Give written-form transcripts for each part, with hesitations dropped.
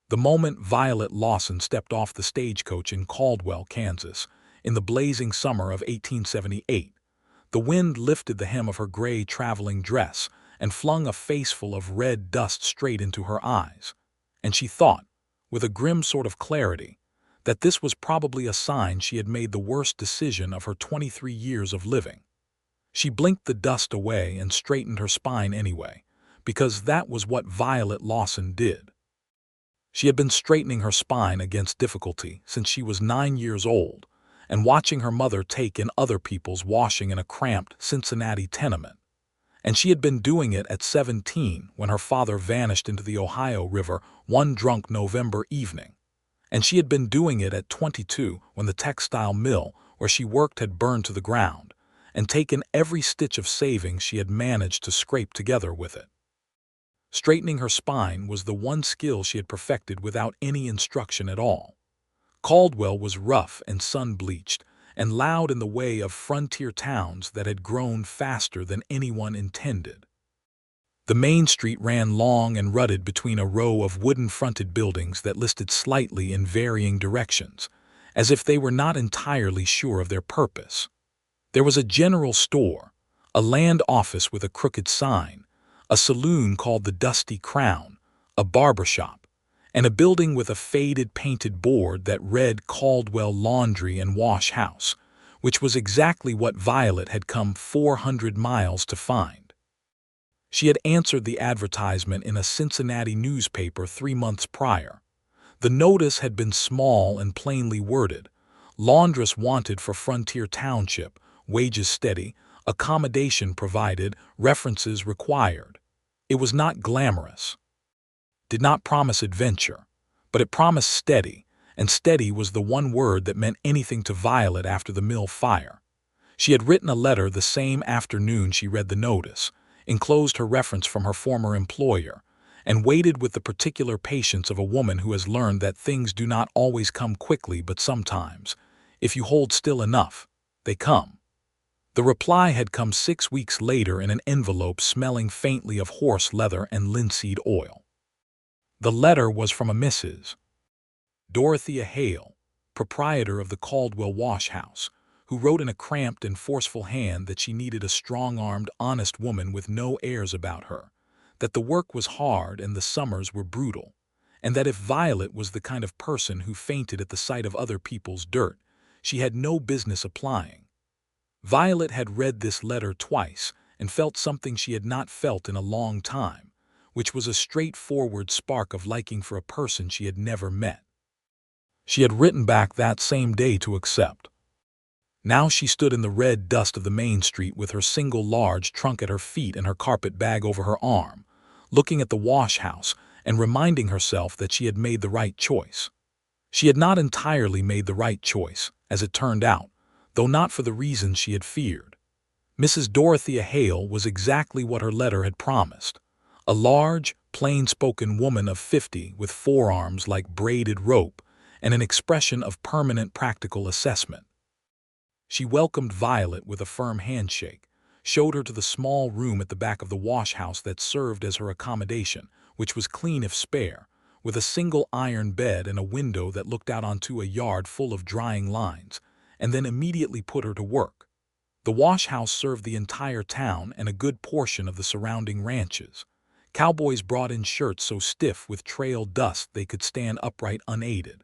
The moment Violet Lawson stepped off the stagecoach in Caldwell, Kansas, in the blazing summer of 1878, the wind lifted the hem of her gray traveling dress and flung a faceful of red dust straight into her eyes, and she thought, with a grim sort of clarity, that this was probably a sign she had made the worst decision of her 23 years of living. She blinked the dust away and straightened her spine anyway, because that was what Violet Lawson did. She had been straightening her spine against difficulty since she was 9 years old, and watching her mother take in other people's washing in a cramped Cincinnati tenement. And she had been doing it at 17 when her father vanished into the Ohio River one drunk November evening. And she had been doing it at 22 when the textile mill where she worked had burned to the ground, and taken every stitch of savings she had managed to scrape together with it. Straightening her spine was the one skill she had perfected without any instruction at all. Caldwell was rough and sun-bleached, and loud in the way of frontier towns that had grown faster than anyone intended. The main street ran long and rutted between a row of wooden-fronted buildings that listed slightly in varying directions, as if they were not entirely sure of their purpose. There was a general store, a land office with a crooked sign, a saloon called the Dusty Crown, a barber shop, and a building with a faded painted board that read Caldwell Laundry and Wash House, which was exactly what Violet had come 400 miles to find. She had answered the advertisement in a Cincinnati newspaper 3 months prior. The notice had been small and plainly worded: Laundress wanted for Frontier Township, wages steady, accommodation provided, references required. It was not glamorous. Did not promise adventure, but it promised steady, and steady was the one word that meant anything to Violet after the mill fire. She had written a letter the same afternoon she read the notice, enclosed her reference from her former employer, and waited with the particular patience of a woman who has learned that things do not always come quickly, but sometimes, if you hold still enough, they come. The reply had come 6 weeks later in an envelope smelling faintly of horse leather and linseed oil. The letter was from a Mrs. Dorothea Hale, proprietor of the Caldwell Wash House, who wrote in a cramped and forceful hand that she needed a strong-armed, honest woman with no airs about her, that the work was hard and the summers were brutal, and that if Violet was the kind of person who fainted at the sight of other people's dirt, she had no business applying. Violet had read this letter twice and felt something she had not felt in a long time, which was a straightforward spark of liking for a person she had never met. She had written back that same day to accept. Now she stood in the red dust of the main street with her single large trunk at her feet and her carpet bag over her arm, looking at the wash house and reminding herself that she had made the right choice. She had not entirely made the right choice, as it turned out, though not for the reasons she had feared. Mrs. Dorothea Hale was exactly what her letter had promised: a large, plain-spoken woman of 50 with forearms like braided rope and an expression of permanent practical assessment. She welcomed Violet with a firm handshake, showed her to the small room at the back of the wash house that served as her accommodation, which was clean if spare, with a single iron bed and a window that looked out onto a yard full of drying lines, and then immediately put her to work. The wash house served the entire town and a good portion of the surrounding ranches. Cowboys brought in shirts so stiff with trail dust they could stand upright unaided.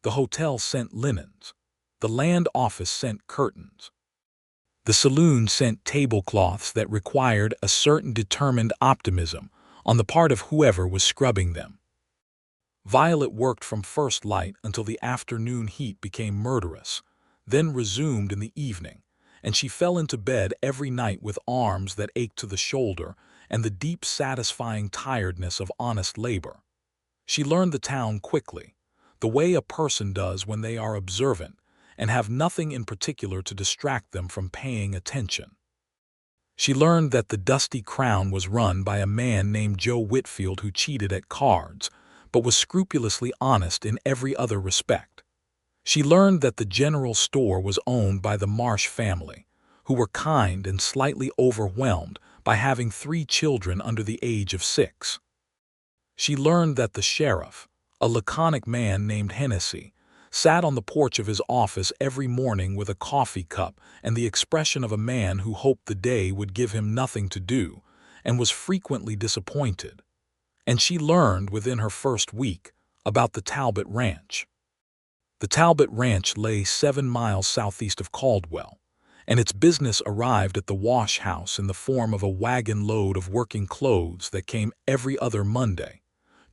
The hotel sent linens. The land office sent curtains. The saloon sent tablecloths that required a certain determined optimism on the part of whoever was scrubbing them. Violet worked from first light until the afternoon heat became murderous, then resumed in the evening, and she fell into bed every night with arms that ached to the shoulder and the deep, satisfying tiredness of honest labor. She learned the town quickly, the way a person does when they are observant and have nothing in particular to distract them from paying attention. She learned that the Dusty Crown was run by a man named Joe Whitfield who cheated at cards, but was scrupulously honest in every other respect. She learned that the general store was owned by the Marsh family, who were kind and slightly overwhelmed by having 3 children under the age of 6. She learned that the sheriff, A laconic man named Hennessy sat on the porch of his office every morning with a coffee cup and the expression of a man who hoped the day would give him nothing to do, and was frequently disappointed. And she learned within her first week about the Talbot Ranch. The Talbot Ranch lay 7 miles southeast of Caldwell, and its business arrived at the wash house in the form of a wagon load of working clothes that came every other Monday,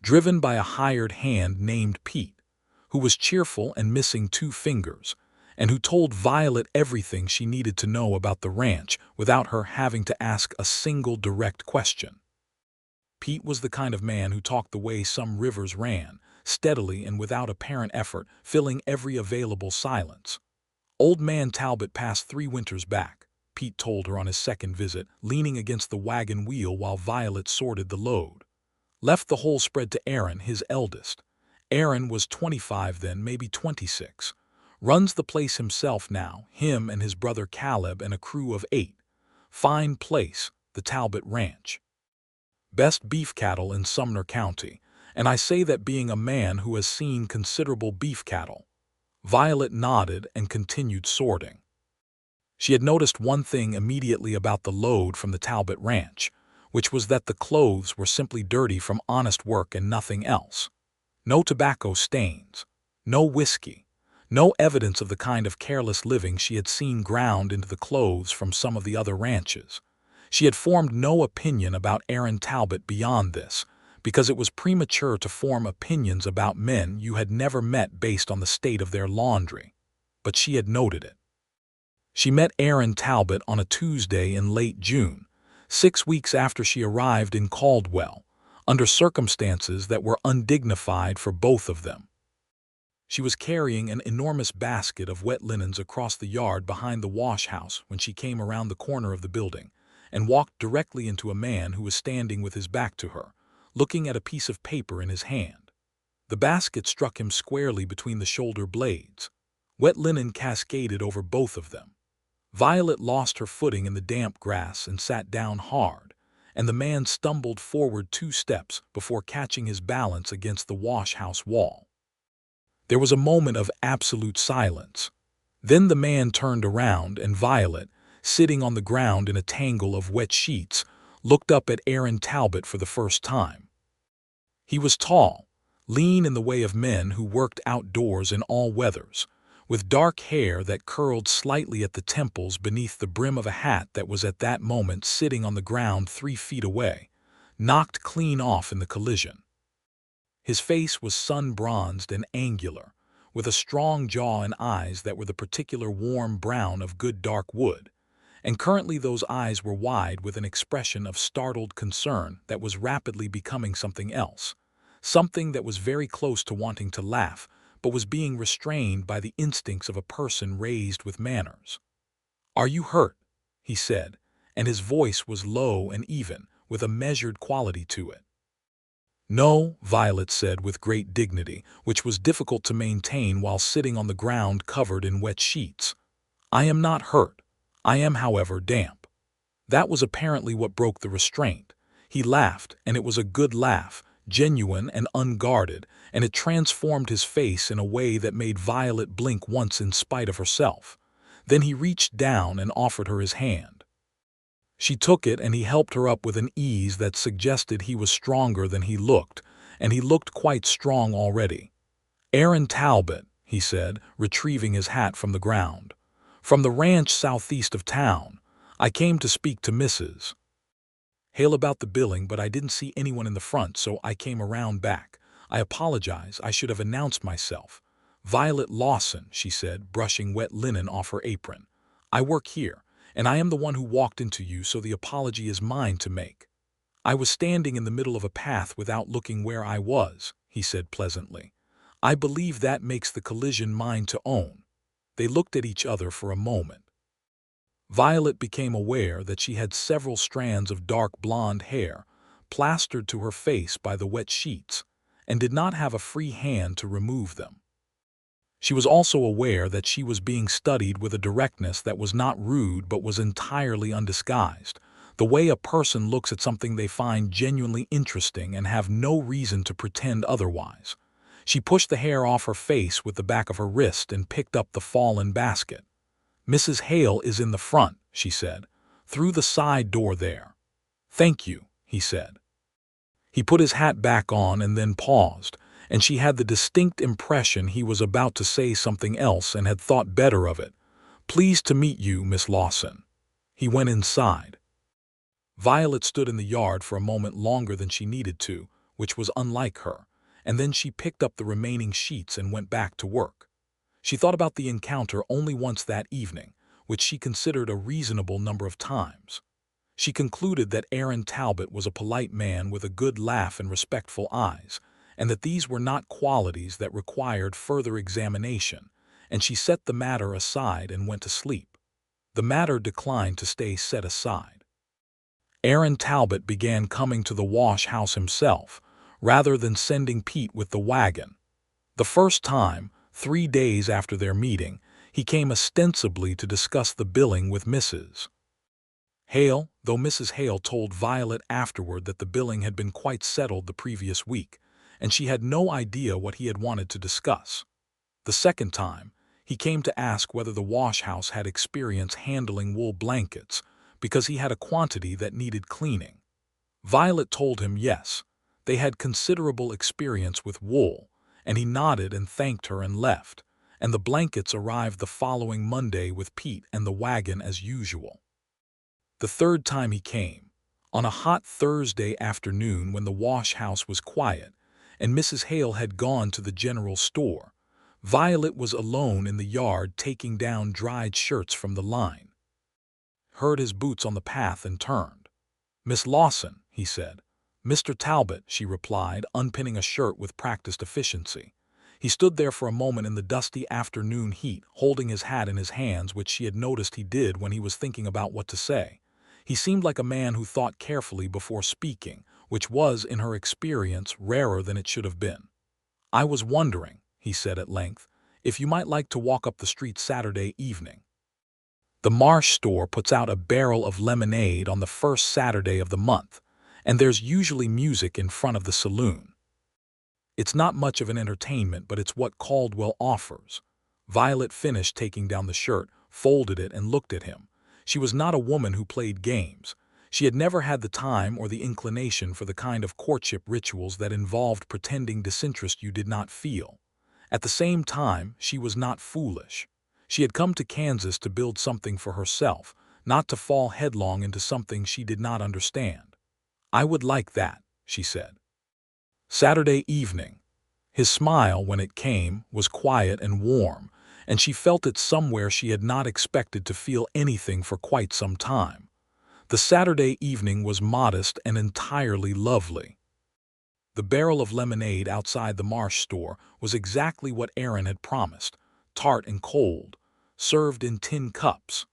driven by a hired hand named Pete, who was cheerful and missing 2 fingers, and who told Violet everything she needed to know about the ranch without her having to ask a single direct question. Pete was the kind of man who talked the way some rivers ran, steadily and without apparent effort, filling every available silence. Old man Talbot passed 3 winters back, Pete told her on his second visit, leaning against the wagon wheel while Violet sorted the load. Left the whole spread to Aaron, his eldest. Aaron was 25 then, maybe 26. Runs the place himself now, him and his brother Caleb and a crew of 8. Fine place, the Talbot Ranch. Best beef cattle in Sumner County, and I say that being a man who has seen considerable beef cattle. Violet nodded and continued sorting. She had noticed one thing immediately about the load from the Talbot Ranch, which was that the clothes were simply dirty from honest work and nothing else. No tobacco stains, no whiskey, no evidence of the kind of careless living she had seen ground into the clothes from some of the other ranches. She had formed no opinion about Aaron Talbot beyond this, because it was premature to form opinions about men you had never met based on the state of their laundry. But she had noted it. She met Aaron Talbot on a Tuesday in late June, 6 weeks after she arrived in Caldwell, under circumstances that were undignified for both of them. She was carrying an enormous basket of wet linens across the yard behind the wash house when she came around the corner of the building and walked directly into a man who was standing with his back to her, looking at a piece of paper in his hand. The basket struck him squarely between the shoulder blades. Wet linen cascaded over both of them. Violet lost her footing in the damp grass and sat down hard, and the man stumbled forward 2 steps before catching his balance against the wash house wall. There was a moment of absolute silence. Then the man turned around and Violet, sitting on the ground in a tangle of wet sheets, looked up at Aaron Talbot for the first time. He was tall, lean in the way of men who worked outdoors in all weathers, with dark hair that curled slightly at the temples beneath the brim of a hat that was at that moment sitting on the ground 3 feet away, knocked clean off in the collision. His face was sun-bronzed and angular, with a strong jaw and eyes that were the particular warm brown of good dark wood, and currently those eyes were wide with an expression of startled concern that was rapidly becoming something else, something that was very close to wanting to laugh, but was being restrained by the instincts of a person raised with manners. "Are you hurt?" he said, and his voice was low and even, with a measured quality to it. "No," Violet said with great dignity, which was difficult to maintain while sitting on the ground covered in wet sheets. "I am not hurt. I am, however, damp." That was apparently what broke the restraint. He laughed, and it was a good laugh, genuine and unguarded, and it transformed his face in a way that made Violet blink once in spite of herself. Then he reached down and offered her his hand. She took it, and he helped her up with an ease that suggested he was stronger than he looked, and he looked quite strong already. "Aaron Talbot," he said, retrieving his hat from the ground. "From the ranch southeast of town. I came to speak to Mrs. Hale about the billing, but I didn't see anyone in the front, so I came around back. I apologize, I should have announced myself. Violet Lawson," she said, brushing wet linen off her apron. "I work here, and I am the one who walked into you, so the apology is mine to make." "I was standing in the middle of a path without looking where I was," he said pleasantly. "I believe that makes the collision mine to own." They looked at each other for a moment. Violet became aware that she had several strands of dark blonde hair plastered to her face by the wet sheets, and did not have a free hand to remove them. She was also aware that she was being studied with a directness that was not rude but was entirely undisguised, the way a person looks at something they find genuinely interesting and have no reason to pretend otherwise. She pushed the hair off her face with the back of her wrist and picked up the fallen basket. "Mrs. Hale is in the front," she said, "through the side door there." "Thank you," he said. He put his hat back on and then paused, and she had the distinct impression he was about to say something else and had thought better of it. "Pleased to meet you, Miss Lawson." He went inside. Violet stood in the yard for a moment longer than she needed to, which was unlike her, and then she picked up the remaining sheets and went back to work. She thought about the encounter only once that evening, which she considered a reasonable number of times. She concluded that Aaron Talbot was a polite man with a good laugh and respectful eyes, and that these were not qualities that required further examination, and she set the matter aside and went to sleep. The matter declined to stay set aside. Aaron Talbot began coming to the wash house himself, rather than sending Pete with the wagon. The first time, 3 days after their meeting, he came ostensibly to discuss the billing with Mrs. Hale, though Mrs. Hale told Violet afterward that the billing had been quite settled the previous week, and she had no idea what he had wanted to discuss. The second time, he came to ask whether the wash house had experience handling wool blankets, because he had a quantity that needed cleaning. Violet told him yes, they had considerable experience with wool, and he nodded and thanked her and left, and the blankets arrived the following Monday with Pete and the wagon as usual. The third time he came, on a hot Thursday afternoon when the wash house was quiet, and Mrs. Hale had gone to the general store, Violet was alone in the yard taking down dried shirts from the line. Heard his boots on the path and turned. "Miss Lawson," he said. "Mr. Talbot," she replied, unpinning a shirt with practiced efficiency. He stood there for a moment in the dusty afternoon heat, holding his hat in his hands, which she had noticed he did when he was thinking about what to say. He seemed like a man who thought carefully before speaking, which was, in her experience, rarer than it should have been. "I was wondering," he said at length, "if you might like to walk up the street Saturday evening. The Marsh store puts out a barrel of lemonade on the first Saturday of the month, and there's usually music in front of the saloon. It's not much of an entertainment, but it's what Caldwell offers." Violet finished taking down the shirt, folded it, and looked at him. She was not a woman who played games. She had never had the time or the inclination for the kind of courtship rituals that involved pretending disinterest you did not feel. At the same time, she was not foolish. She had come to Kansas to build something for herself, not to fall headlong into something she did not understand. "I would like that," she said. Saturday evening. His smile, when it came, was quiet and warm, and she felt it somewhere she had not expected to feel anything for quite some time. The Saturday evening was modest and entirely lovely. The barrel of lemonade outside the Marsh store was exactly what Aaron had promised, tart and cold, served in tin cups.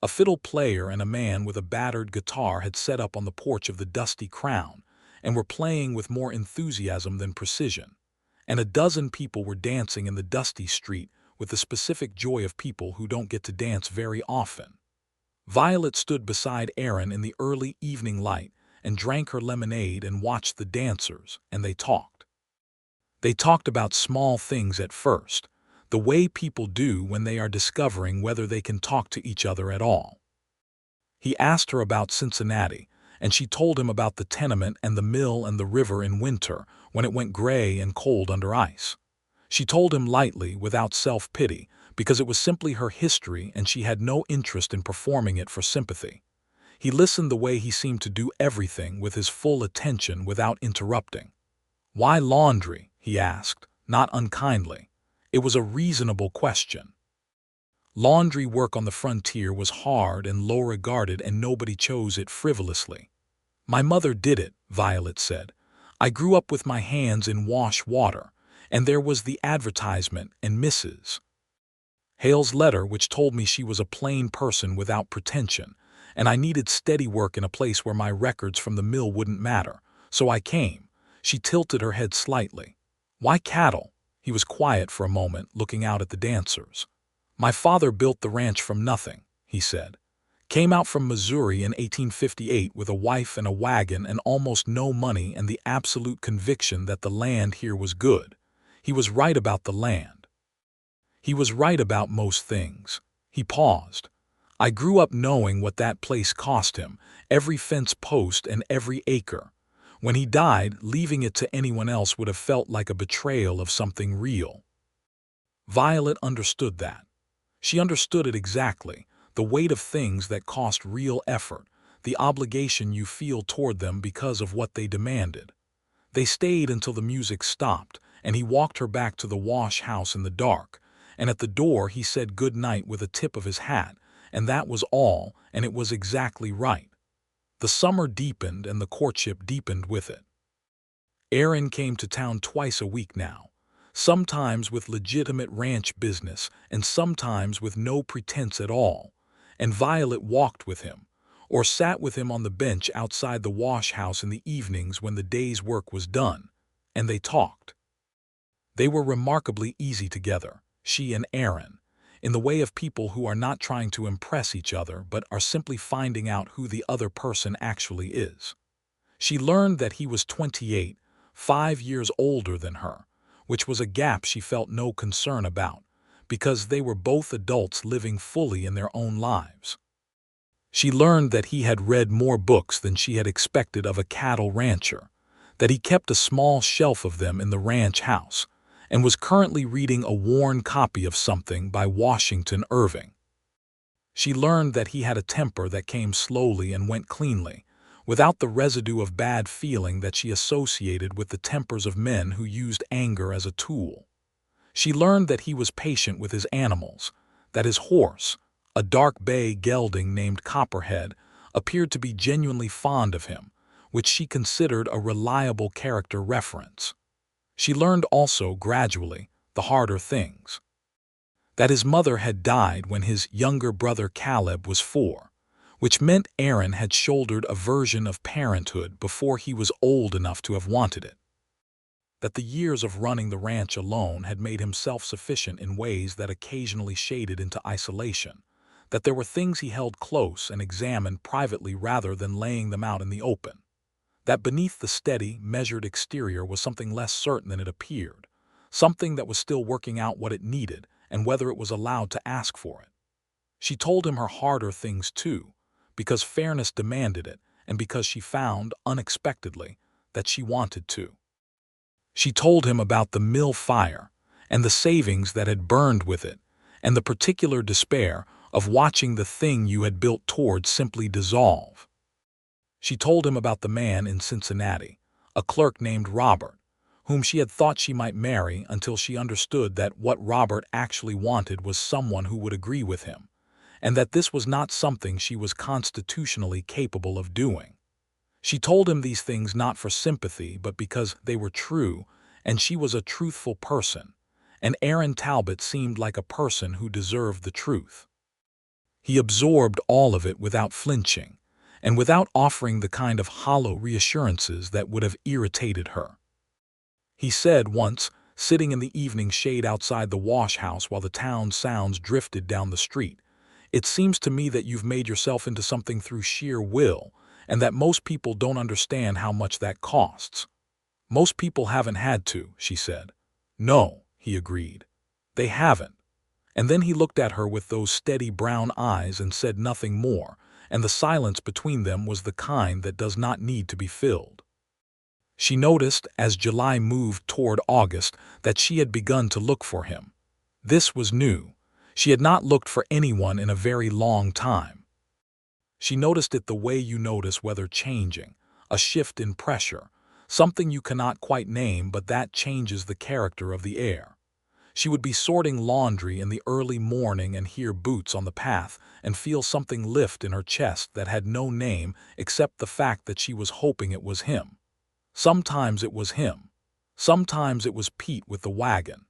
A fiddle player and a man with a battered guitar had set up on the porch of the Dusty Crown, and were playing with more enthusiasm than precision, and a dozen people were dancing in the dusty street with the specific joy of people who don't get to dance very often. Violet stood beside Aaron in the early evening light and drank her lemonade and watched the dancers, and they talked. They talked about small things at first, the way people do when they are discovering whether they can talk to each other at all. He asked her about Cincinnati, and she told him about the tenement and the mill and the river in winter when it went gray and cold under ice. She told him lightly, without self-pity, because it was simply her history and she had no interest in performing it for sympathy. He listened the way he seemed to do everything, with his full attention without interrupting. "Why laundry?" he asked, not unkindly. It was a reasonable question. Laundry work on the frontier was hard and low regarded, and nobody chose it frivolously. "My mother did it," Violet said. "I grew up with my hands in wash water, and there was the advertisement and Mrs. Hale's letter which told me she was a plain person without pretension, and I needed steady work in a place where my records from the mill wouldn't matter, so I came." She tilted her head slightly. "Why cattle?" He was quiet for a moment, looking out at the dancers. "My father built the ranch from nothing," he said. "Came out from Missouri in 1858 with a wife and a wagon and almost no money and the absolute conviction that the land here was good. He was right about the land. He was right about most things. He paused. I grew up knowing what that place cost him, every fence post and every acre. When he died, leaving it to anyone else would have felt like a betrayal of something real. Violet understood that. She understood it exactly, the weight of things that cost real effort, the obligation you feel toward them because of what they demanded. They stayed until the music stopped, and he walked her back to the wash house in the dark, and at the door he said good night with a tip of his hat, and that was all, and it was exactly right. The summer deepened and the courtship deepened with it. Aaron came to town twice a week now, sometimes with legitimate ranch business and sometimes with no pretense at all, and Violet walked with him, or sat with him on the bench outside the wash house in the evenings when the day's work was done, and they talked. They were remarkably easy together, she and Aaron, in the way of people who are not trying to impress each other but are simply finding out who the other person actually is. She learned that he was 28, 5 years older than her, which was a gap she felt no concern about, because they were both adults living fully in their own lives. She learned that he had read more books than she had expected of a cattle rancher, that he kept a small shelf of them in the ranch house, and was currently reading a worn copy of something by Washington Irving. She learned that he had a temper that came slowly and went cleanly, without the residue of bad feeling that she associated with the tempers of men who used anger as a tool. She learned that he was patient with his animals, that his horse, a dark bay gelding named Copperhead, appeared to be genuinely fond of him, which she considered a reliable character reference. She learned also, gradually, the harder things. That his mother had died when his younger brother Caleb was 4, which meant Aaron had shouldered a version of parenthood before he was old enough to have wanted it. That the years of running the ranch alone had made him self-sufficient in ways that occasionally shaded into isolation, that there were things he held close and examined privately rather than laying them out in the open, that beneath the steady, measured exterior was something less certain than it appeared, something that was still working out what it needed and whether it was allowed to ask for it. She told him her harder things too, because fairness demanded it and because she found, unexpectedly, that she wanted to. She told him about the mill fire and the savings that had burned with it and the particular despair of watching the thing you had built towards simply dissolve. She told him about the man in Cincinnati, a clerk named Robert, whom she had thought she might marry until she understood that what Robert actually wanted was someone who would agree with him, and that this was not something she was constitutionally capable of doing. She told him these things not for sympathy but because they were true, and she was a truthful person, and Aaron Talbot seemed like a person who deserved the truth. He absorbed all of it without flinching, and without offering the kind of hollow reassurances that would have irritated her. He said once, sitting in the evening shade outside the wash house while the town sounds drifted down the street, "It seems to me that you've made yourself into something through sheer will, and that most people don't understand how much that costs." "Most people haven't had to," she said. "No," he agreed. "They haven't." And then he looked at her with those steady brown eyes and said nothing more, and the silence between them was the kind that does not need to be filled. She noticed, as July moved toward August, that she had begun to look for him. This was new. She had not looked for anyone in a very long time. She noticed it the way you notice weather changing, a shift in pressure, something you cannot quite name but that changes the character of the air. She would be sorting laundry in the early morning and hear boots on the path and feel something lift in her chest that had no name except the fact that she was hoping it was him. Sometimes it was him. Sometimes it was Pete with the wagon.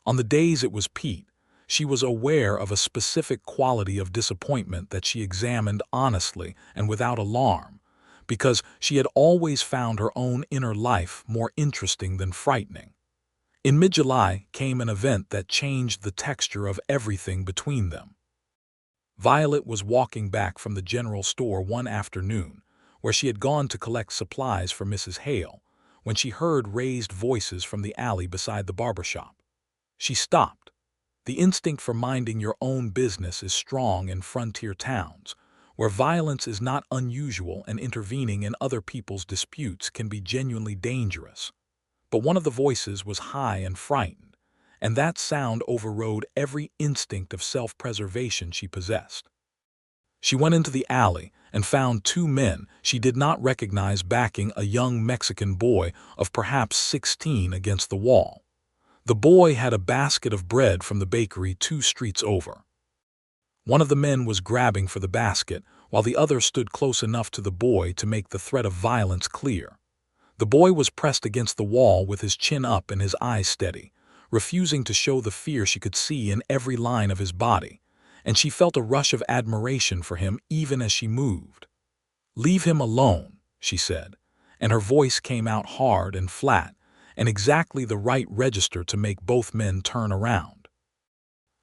On the days it was Pete, she was aware of a specific quality of disappointment that she examined honestly and without alarm, because she had always found her own inner life more interesting than frightening. In mid-July came an event that changed the texture of everything between them. Violet was walking back from the general store one afternoon, where she had gone to collect supplies for Mrs. Hale, when she heard raised voices from the alley beside the barber shop. She stopped. The instinct for minding your own business is strong in frontier towns, where violence is not unusual and intervening in other people's disputes can be genuinely dangerous. But one of the voices was high and frightened, and that sound overrode every instinct of self-preservation she possessed. She went into the alley and found two men she did not recognize backing a young Mexican boy of perhaps 16 against the wall. The boy had a basket of bread from the bakery 2 streets over. One of the men was grabbing for the basket, while the other stood close enough to the boy to make the threat of violence clear. The boy was pressed against the wall with his chin up and his eyes steady, refusing to show the fear she could see in every line of his body, and she felt a rush of admiration for him even as she moved. "Leave him alone," she said, and her voice came out hard and flat, and exactly the right register to make both men turn around.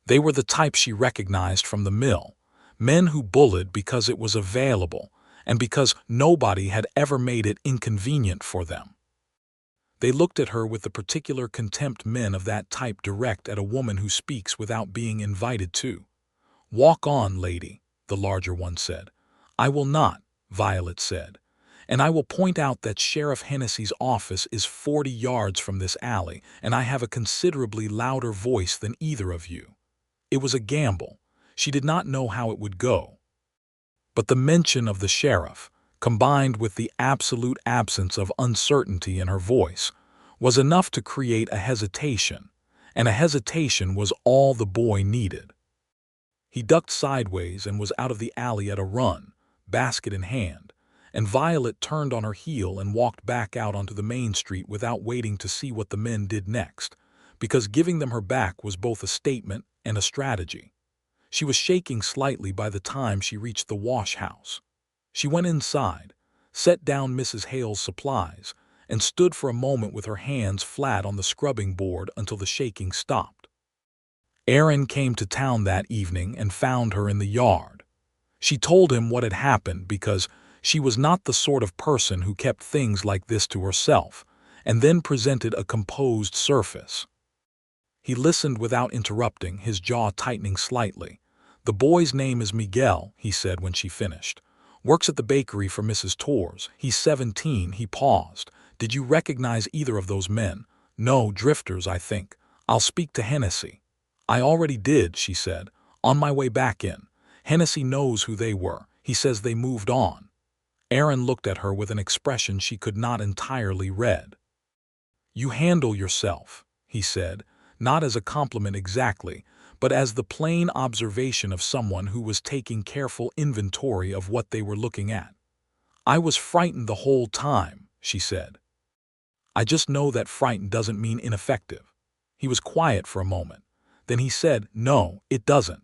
They were the type she recognized from the mill, men who bullied because it was available and because nobody had ever made it inconvenient for them. They looked at her with the particular contempt men of that type direct at a woman who speaks without being invited to. "Walk on, lady," the larger one said. "I will not," Violet said. "And I will point out that Sheriff Hennessy's office is 40 yards from this alley, and I have a considerably louder voice than either of you." It was a gamble. She did not know how it would go. But the mention of the sheriff, combined with the absolute absence of uncertainty in her voice, was enough to create a hesitation, and a hesitation was all the boy needed. He ducked sideways and was out of the alley at a run, basket in hand, and Violet turned on her heel and walked back out onto the main street without waiting to see what the men did next, because giving them her back was both a statement and a strategy. She was shaking slightly by the time she reached the wash house. She went inside, set down Mrs. Hale's supplies, and stood for a moment with her hands flat on the scrubbing board until the shaking stopped. Aaron came to town that evening and found her in the yard. She told him what had happened because she was not the sort of person who kept things like this to herself, and then presented a composed surface. He listened without interrupting, his jaw tightening slightly. "The boy's name is Miguel," he said when she finished. "Works at the bakery for Mrs. Torres. He's 17. He paused. "Did you recognize either of those men?" "No, drifters, I think. I'll speak to Hennessy." "I already did," she said, "on my way back in. Hennessy knows who they were. He says they moved on." Aaron looked at her with an expression she could not entirely read. "You handle yourself," he said, not as a compliment exactly, but as the plain observation of someone who was taking careful inventory of what they were looking at. "I was frightened the whole time," she said. "I just know that frightened doesn't mean ineffective." He was quiet for a moment. Then he said, "No, it doesn't."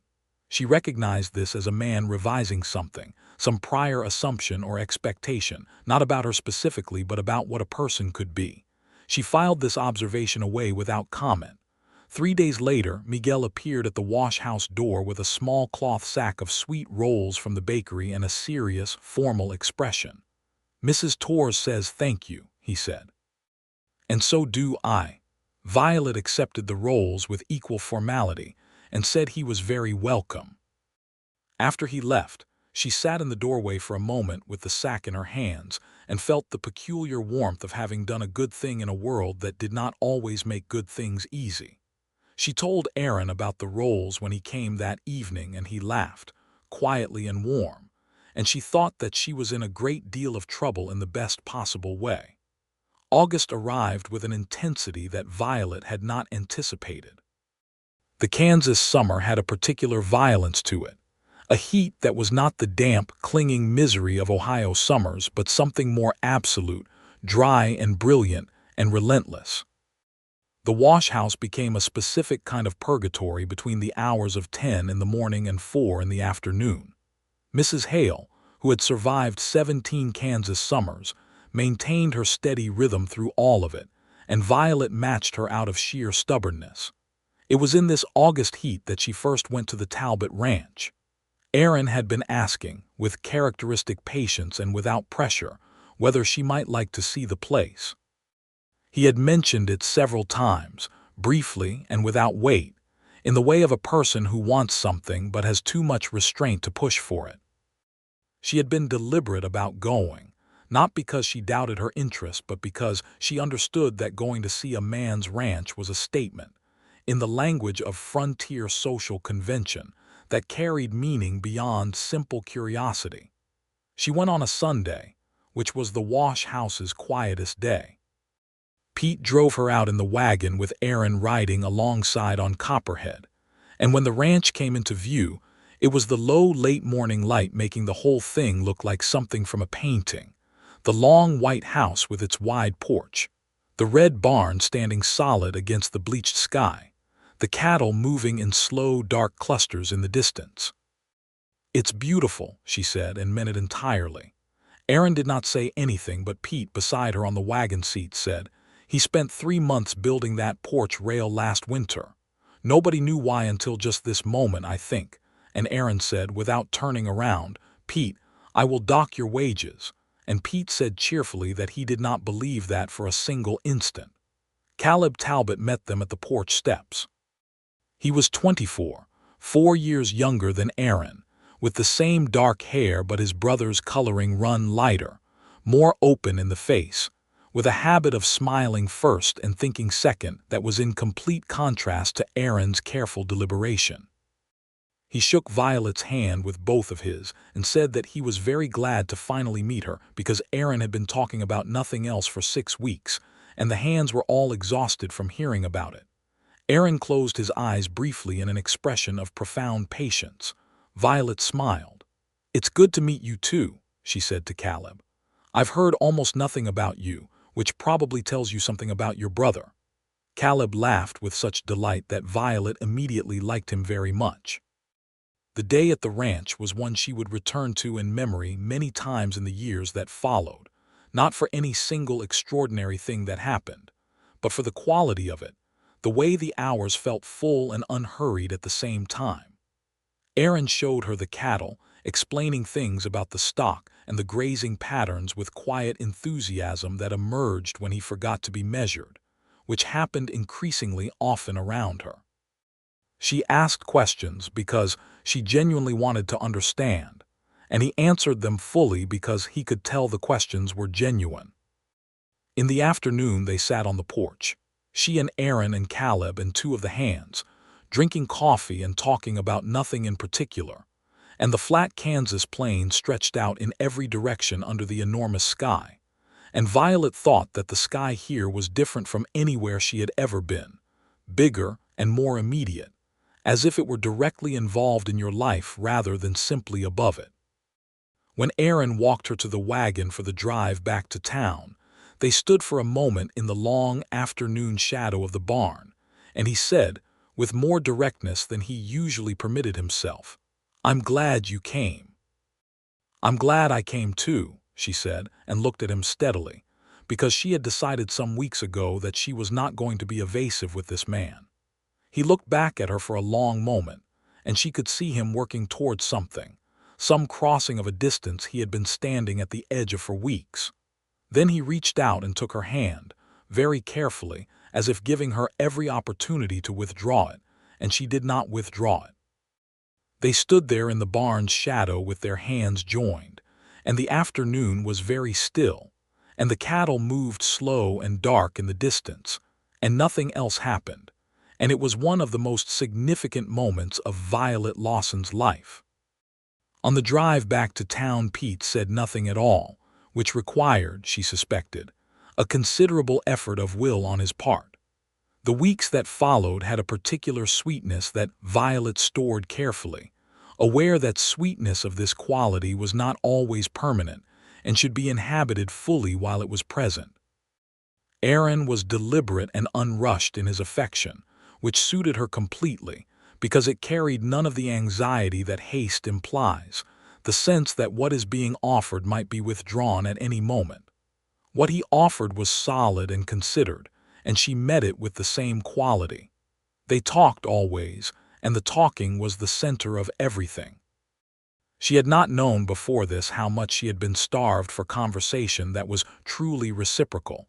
She recognized this as a man revising something, some prior assumption or expectation, not about her specifically but about what a person could be. She filed this observation away without comment. 3 days later, Miguel appeared at the wash house door with a small cloth sack of sweet rolls from the bakery and a serious, formal expression. "Mrs. Torres says thank you," he said. "And so do I." Violet accepted the rolls with equal formality and said he was very welcome. After he left, she sat in the doorway for a moment with the sack in her hands and felt the peculiar warmth of having done a good thing in a world that did not always make good things easy. She told Aaron about the rolls when he came that evening, and he laughed, quietly and warm, and she thought that she was in a great deal of trouble in the best possible way. August arrived with an intensity that Violet had not anticipated. The Kansas summer had a particular violence to it, a heat that was not the damp, clinging misery of Ohio summers, but something more absolute, dry and brilliant and relentless. The wash house became a specific kind of purgatory between the hours of 10 in the morning and 4 in the afternoon. Mrs. Hale, who had survived 17 Kansas summers, maintained her steady rhythm through all of it, and Violet matched her out of sheer stubbornness. It was in this August heat that she first went to the Talbot ranch. Aaron had been asking, with characteristic patience and without pressure, whether she might like to see the place. He had mentioned it several times, briefly and without weight, in the way of a person who wants something but has too much restraint to push for it. She had been deliberate about going, not because she doubted her interest, but because she understood that going to see a man's ranch was a statement, in the language of frontier social convention, that carried meaning beyond simple curiosity. She went on a Sunday, which was the wash house's quietest day. Pete drove her out in the wagon with Aaron riding alongside on Copperhead, and when the ranch came into view, it was the low, late morning light making the whole thing look like something from a painting. The long white house with its wide porch, the red barn standing solid against the bleached sky, the cattle moving in slow, dark clusters in the distance. "It's beautiful," she said, and meant it entirely. Aaron did not say anything, but Pete, beside her on the wagon seat, said, "He spent 3 months building that porch rail last winter. Nobody knew why until just this moment, I think." And Aaron said, without turning around, "Pete, I will dock your wages." And Pete said cheerfully that he did not believe that for a single instant. Caleb Talbot met them at the porch steps. He was 24, 4 years younger than Aaron, with the same dark hair but his brother's coloring run lighter, more open in the face, with a habit of smiling first and thinking second that was in complete contrast to Aaron's careful deliberation. He shook Violet's hand with both of his and said that he was very glad to finally meet her because Aaron had been talking about nothing else for 6 weeks, and the hands were all exhausted from hearing about it. Aaron closed his eyes briefly in an expression of profound patience. Violet smiled. "It's good to meet you too," she said to Caleb. "I've heard almost nothing about you, which probably tells you something about your brother." Caleb laughed with such delight that Violet immediately liked him very much. The day at the ranch was one she would return to in memory many times in the years that followed, not for any single extraordinary thing that happened, but for the quality of it, the way the hours felt full and unhurried at the same time. Aaron showed her the cattle, explaining things about the stock and the grazing patterns with quiet enthusiasm that emerged when he forgot to be measured, which happened increasingly often around her. She asked questions because she genuinely wanted to understand, and he answered them fully because he could tell the questions were genuine. In the afternoon they sat on the porch, she and Aaron and Caleb and two of the hands, drinking coffee and talking about nothing in particular, and the flat Kansas plain stretched out in every direction under the enormous sky, and Violet thought that the sky here was different from anywhere she had ever been, bigger and more immediate, as if it were directly involved in your life rather than simply above it. When Aaron walked her to the wagon for the drive back to town, they stood for a moment in the long afternoon shadow of the barn, and he said, with more directness than he usually permitted himself, "I'm glad you came." "I'm glad I came too," she said, and looked at him steadily, because she had decided some weeks ago that she was not going to be evasive with this man. He looked back at her for a long moment, and she could see him working towards something, some crossing of a distance he had been standing at the edge of for weeks. Then he reached out and took her hand, very carefully, as if giving her every opportunity to withdraw it, and she did not withdraw it. They stood there in the barn's shadow with their hands joined, and the afternoon was very still, and the cattle moved slow and dark in the distance, and nothing else happened. And it was one of the most significant moments of Violet Lawson's life. On the drive back to town, Pete said nothing at all, which required, she suspected, a considerable effort of will on his part. The weeks that followed had a particular sweetness that Violet stored carefully, aware that sweetness of this quality was not always permanent and should be inhabited fully while it was present. Aaron was deliberate and unrushed in his affection, which suited her completely, because it carried none of the anxiety that haste implies, the sense that what is being offered might be withdrawn at any moment. What he offered was solid and considered, and she met it with the same quality. They talked always, and the talking was the center of everything. She had not known before this how much she had been starved for conversation that was truly reciprocal,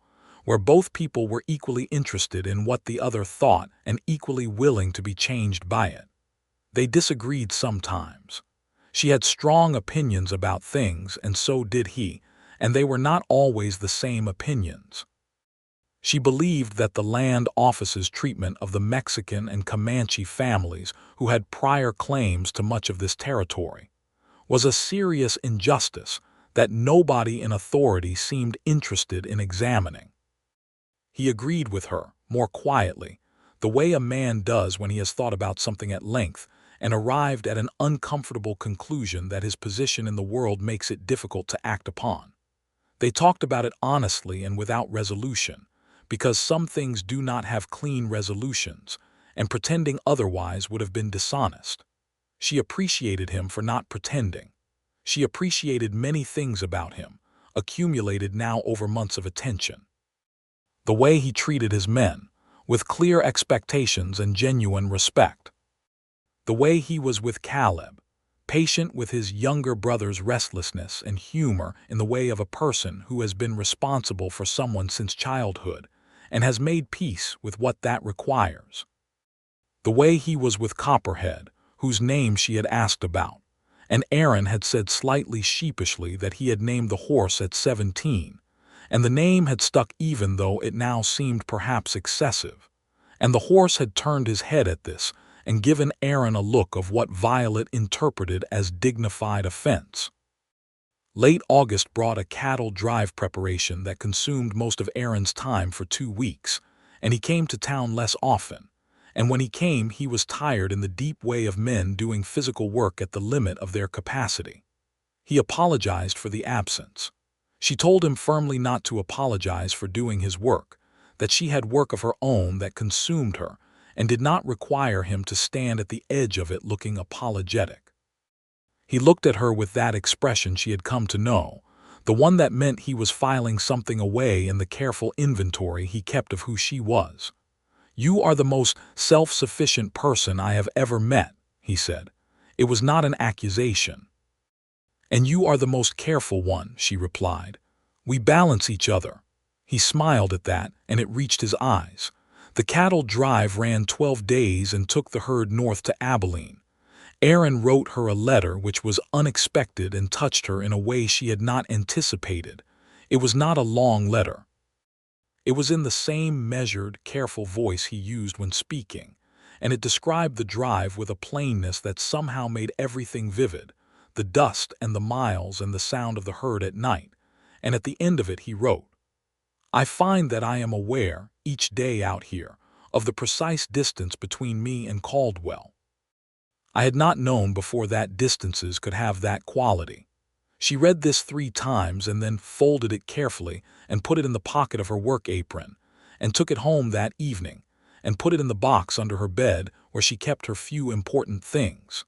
where both people were equally interested in what the other thought and equally willing to be changed by it. They disagreed sometimes. She had strong opinions about things, and so did he, and they were not always the same opinions. She believed that the land office's treatment of the Mexican and Comanche families who had prior claims to much of this territory was a serious injustice that nobody in authority seemed interested in examining. He agreed with her, more quietly, the way a man does when he has thought about something at length and arrived at an uncomfortable conclusion that his position in the world makes it difficult to act upon. They talked about it honestly and without resolution, because some things do not have clean resolutions, and pretending otherwise would have been dishonest. She appreciated him for not pretending. She appreciated many things about him, accumulated now over months of attention. The way he treated his men, with clear expectations and genuine respect. The way he was with Caleb, patient with his younger brother's restlessness and humor in the way of a person who has been responsible for someone since childhood and has made peace with what that requires. The way he was with Copperhead, whose name she had asked about, and Aaron had said slightly sheepishly that he had named the horse at 17, and the name had stuck even though it now seemed perhaps excessive, and the horse had turned his head at this and given Aaron a look of what Violet interpreted as dignified offense. Late August brought a cattle drive preparation that consumed most of Aaron's time for 2 weeks, and he came to town less often, and when he came he was tired in the deep way of men doing physical work at the limit of their capacity. He apologized for the absence. She told him firmly not to apologize for doing his work, that she had work of her own that consumed her, and did not require him to stand at the edge of it looking apologetic. He looked at her with that expression she had come to know, the one that meant he was filing something away in the careful inventory he kept of who she was. "You are the most self-sufficient person I have ever met," he said. It was not an accusation. "And you are the most careful one," she replied. "We balance each other." He smiled at that, and it reached his eyes. The cattle drive ran 12 days and took the herd north to Abilene. Aaron wrote her a letter which was unexpected and touched her in a way she had not anticipated. It was not a long letter. It was in the same measured, careful voice he used when speaking, and it described the drive with a plainness that somehow made everything vivid, the dust and the miles and the sound of the herd at night, and at the end of it he wrote, "I find that I am aware, each day out here, of the precise distance between me and Caldwell. I had not known before that distances could have that quality." She read this 3 times and then folded it carefully and put it in the pocket of her work apron, and took it home that evening, and put it in the box under her bed where she kept her few important things.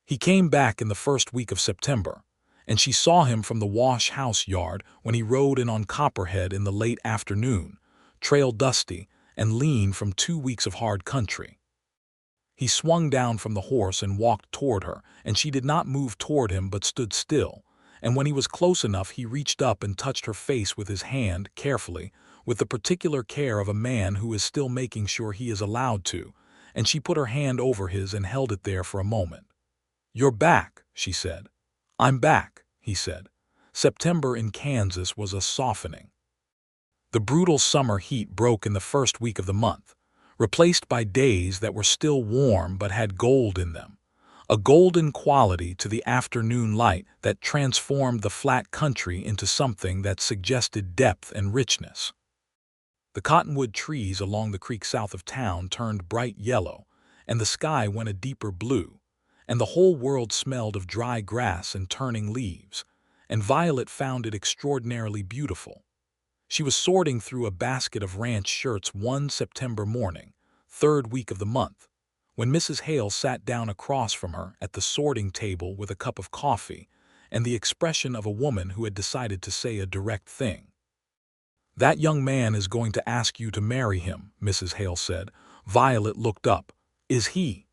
He came back in the first week of September, and she saw him from the wash-house yard when he rode in on Copperhead in the late afternoon, trail dusty and lean from 2 weeks of hard country. He swung down from the horse and walked toward her, and she did not move toward him but stood still, and when he was close enough he reached up and touched her face with his hand, carefully, with the particular care of a man who is still making sure he is allowed to, and she put her hand over his and held it there for a moment. "You're back," she said. "I'm back," he said. September in Kansas was a softening. The brutal summer heat broke in the first week of the month, replaced by days that were still warm but had gold in them, a golden quality to the afternoon light that transformed the flat country into something that suggested depth and richness. The cottonwood trees along the creek south of town turned bright yellow, and the sky went a deeper blue, and the whole world smelled of dry grass and turning leaves, and Violet found it extraordinarily beautiful. She was sorting through a basket of ranch shirts one September morning, 3rd week of the month, when Mrs. Hale sat down across from her at the sorting table with a cup of coffee and the expression of a woman who had decided to say a direct thing. "That young man is going to ask you to marry him," Mrs. Hale said. Violet looked up. "Is he?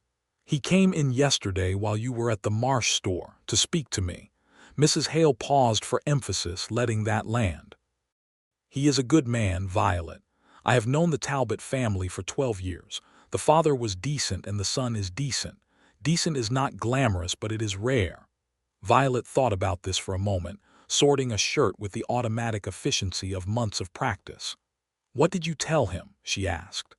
He came in yesterday while you were at the Marsh store to speak to me." Mrs. Hale paused for emphasis, letting that land. "He is a good man, Violet. I have known the Talbot family for 12 years. The father was decent and the son is decent. Decent is not glamorous, but it is rare." Violet thought about this for a moment, sorting a shirt with the automatic efficiency of months of practice. "What did you tell him?" she asked.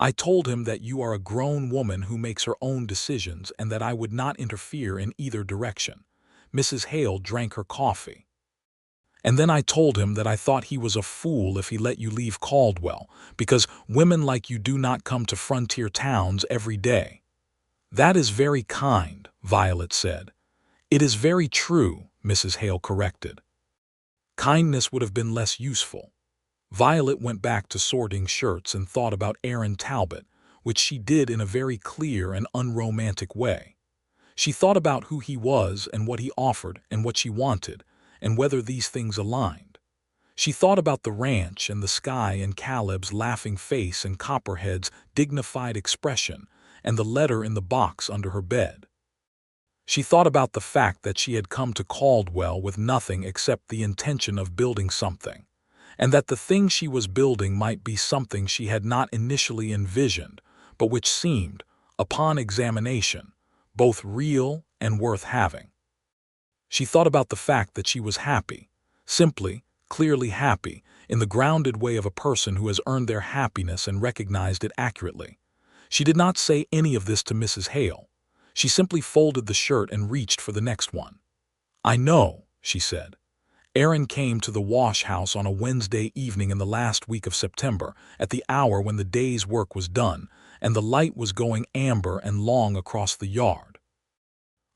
"I told him that you are a grown woman who makes her own decisions and that I would not interfere in either direction." Mrs. Hale drank her coffee. "And then I told him that I thought he was a fool if he let you leave Caldwell, because women like you do not come to frontier towns every day." "That is very kind," Violet said. "It is very true," Mrs. Hale corrected. "Kindness would have been less useful." Violet went back to sorting shirts and thought about Aaron Talbot, which she did in a very clear and unromantic way. She thought about who he was and what he offered and what she wanted, and whether these things aligned. She thought about the ranch and the sky and Caleb's laughing face and Copperhead's dignified expression and the letter in the box under her bed. She thought about the fact that she had come to Caldwell with nothing except the intention of building something, and that the thing she was building might be something she had not initially envisioned, but which seemed, upon examination, both real and worth having. She thought about the fact that she was happy, simply, clearly happy, in the grounded way of a person who has earned their happiness and recognized it accurately. She did not say any of this to Mrs. Hale. She simply folded the shirt and reached for the next one. "I know," she said. "Aaron came to the wash house on a Wednesday evening in the last week of September, at the hour when the day's work was done, and the light was going amber and long across the yard."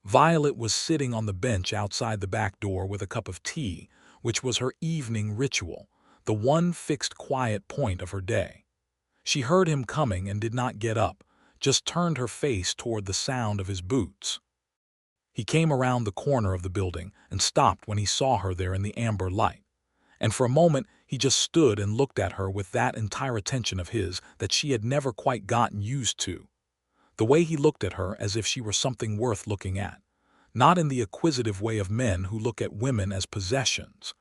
Violet was sitting on the bench outside the back door with a cup of tea, which was her evening ritual, the one fixed quiet point of her day. She heard him coming and did not get up, just turned her face toward the sound of his boots. He came around the corner of the building and stopped when he saw her there in the amber light. And for a moment he just stood and looked at her with that entire attention of his that she had never quite gotten used to. The way he looked at her as if she were something worth looking at, not in the acquisitive way of men who look at women as possessions,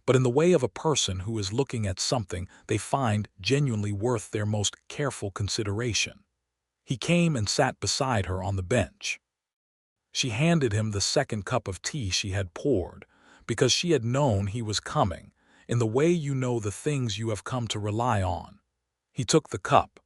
but in the way of a person who is looking at something they find genuinely worth their most careful consideration. He came and sat beside her on the bench. She handed him the second cup of tea she had poured, because she had known he was coming, in the way you know the things you have come to rely on. He took the cup.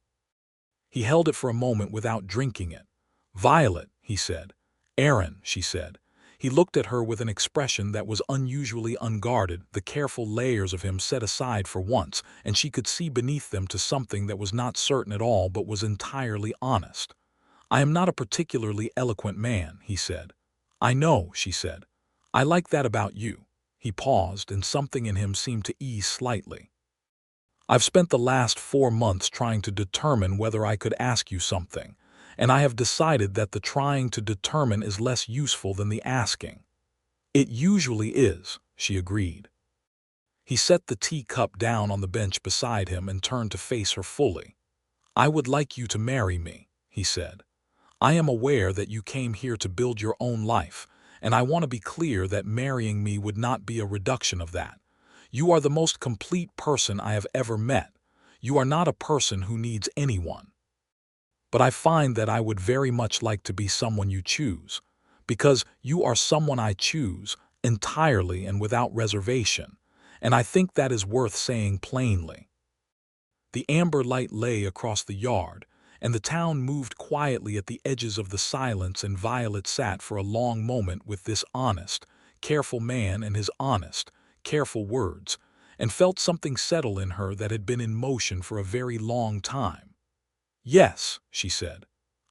He held it for a moment without drinking it. "Violet," he said. "Aaron," she said. He looked at her with an expression that was unusually unguarded, the careful layers of him set aside for once, and she could see beneath them to something that was not certain at all but was entirely honest. "I am not a particularly eloquent man," he said. "I know," she said. "I like that about you." He paused, and something in him seemed to ease slightly. "I've spent the last 4 months trying to determine whether I could ask you something, and I have decided that the trying to determine is less useful than the asking." "It usually is," she agreed. He set the teacup down on the bench beside him and turned to face her fully. "I would like you to marry me," he said. "I am aware that you came here to build your own life, and I want to be clear that marrying me would not be a reduction of that. You are the most complete person I have ever met. You are not a person who needs anyone. But I find that I would very much like to be someone you choose, because you are someone I choose, entirely and without reservation, and I think that is worth saying plainly." The amber light lay across the yard, and the town moved quietly at the edges of the silence, and Violet sat for a long moment with this honest, careful man and his honest, careful words, and felt something settle in her that had been in motion for a very long time. "Yes," she said,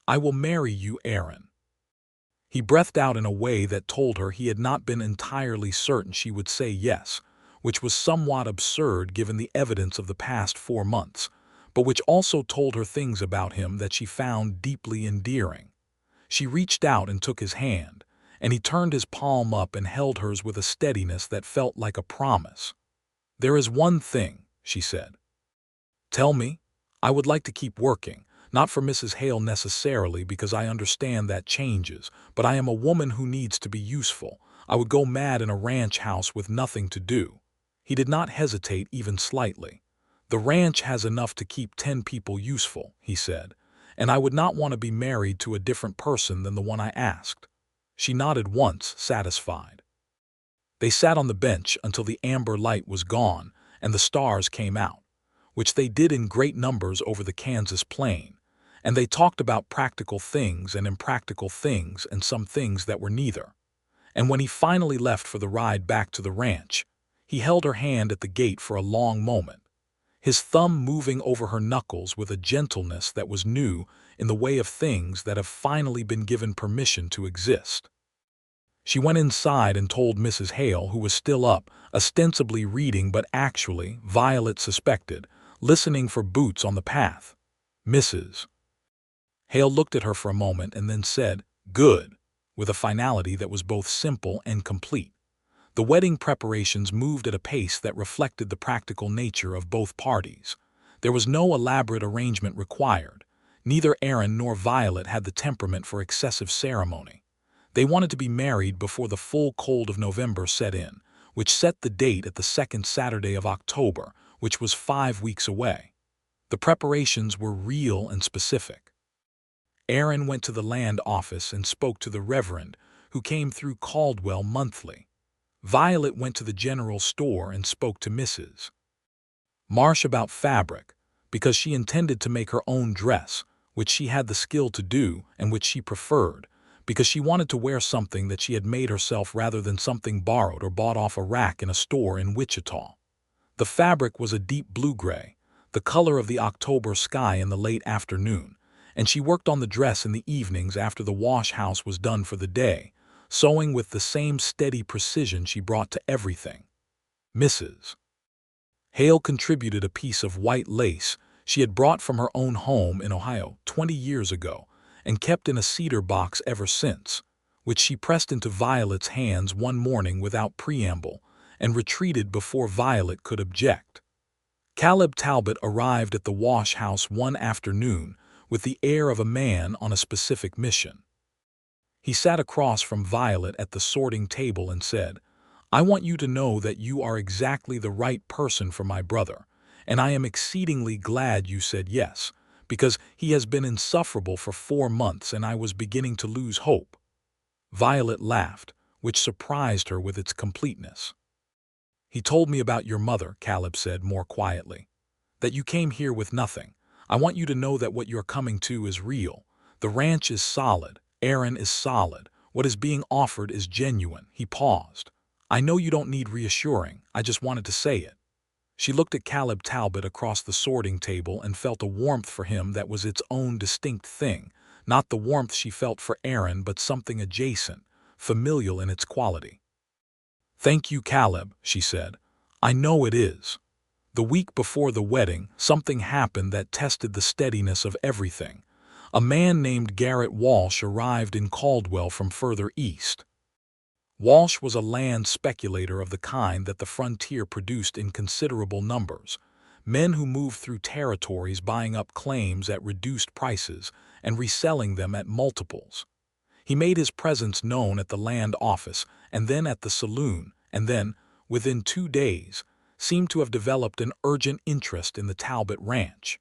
"I will marry you, Aaron." He breathed out in a way that told her he had not been entirely certain she would say yes, which was somewhat absurd given the evidence of the past 4 months, but which also told her things about him that she found deeply endearing. She reached out and took his hand, and he turned his palm up and held hers with a steadiness that felt like a promise. "There is one thing," she said. "Tell me. I would like to keep working, not for Mrs. Hale necessarily, because I understand that changes, but I am a woman who needs to be useful. I would go mad in a ranch house with nothing to do." He did not hesitate even slightly. "The ranch has enough to keep 10 people useful," he said, "and I would not want to be married to a different person than the one I asked." She nodded once, satisfied. They sat on the bench until the amber light was gone and the stars came out, which they did in great numbers over the Kansas plain, and they talked about practical things and impractical things and some things that were neither. And when he finally left for the ride back to the ranch, he held her hand at the gate for a long moment, his thumb moving over her knuckles with a gentleness that was new in the way of things that have finally been given permission to exist. She went inside and told Mrs. Hale, who was still up, ostensibly reading but actually, Violet suspected, listening for boots on the path. Mrs. Hale looked at her for a moment and then said, "Good," with a finality that was both simple and complete. The wedding preparations moved at a pace that reflected the practical nature of both parties. There was no elaborate arrangement required. Neither Aaron nor Violet had the temperament for excessive ceremony. They wanted to be married before the full cold of November set in, which set the date at the second Saturday of October, which was 5 weeks away. The preparations were real and specific. Aaron went to the land office and spoke to the Reverend, who came through Caldwell monthly. Violet went to the general store and spoke to Mrs. Marsh about fabric, because she intended to make her own dress, which she had the skill to do and which she preferred, because she wanted to wear something that she had made herself rather than something borrowed or bought off a rack in a store in Wichita. The fabric was a deep blue-gray, the color of the October sky in the late afternoon, and she worked on the dress in the evenings after the wash house was done for the day, sewing with the same steady precision she brought to everything. Mrs. Hale contributed a piece of white lace she had brought from her own home in Ohio 20 years ago and kept in a cedar box ever since, which she pressed into Violet's hands one morning without preamble and retreated before Violet could object. Caleb Talbot arrived at the wash house one afternoon with the air of a man on a specific mission. He sat across from Violet at the sorting table and said, "I want you to know that you are exactly the right person for my brother, and I am exceedingly glad you said yes, because he has been insufferable for 4 months and I was beginning to lose hope." Violet laughed, which surprised her with its completeness. "He told me about your mother," Caleb said more quietly, "that you came here with nothing. I want you to know that what you're coming to is real. The ranch is solid. Aaron is solid. What is being offered is genuine." He paused. "I know you don't need reassuring. I just wanted to say it." She looked at Caleb Talbot across the sorting table and felt a warmth for him that was its own distinct thing, not the warmth she felt for Aaron but something adjacent, familial in its quality. "Thank you, Caleb," she said. "I know it is." The week before the wedding, something happened that tested the steadiness of everything. A man named Garrett Walsh arrived in Caldwell from further east. Walsh was a land speculator of the kind that the frontier produced in considerable numbers, men who moved through territories buying up claims at reduced prices and reselling them at multiples. He made his presence known at the land office and then at the saloon, and then, within 2 days, seemed to have developed an urgent interest in the Talbot ranch.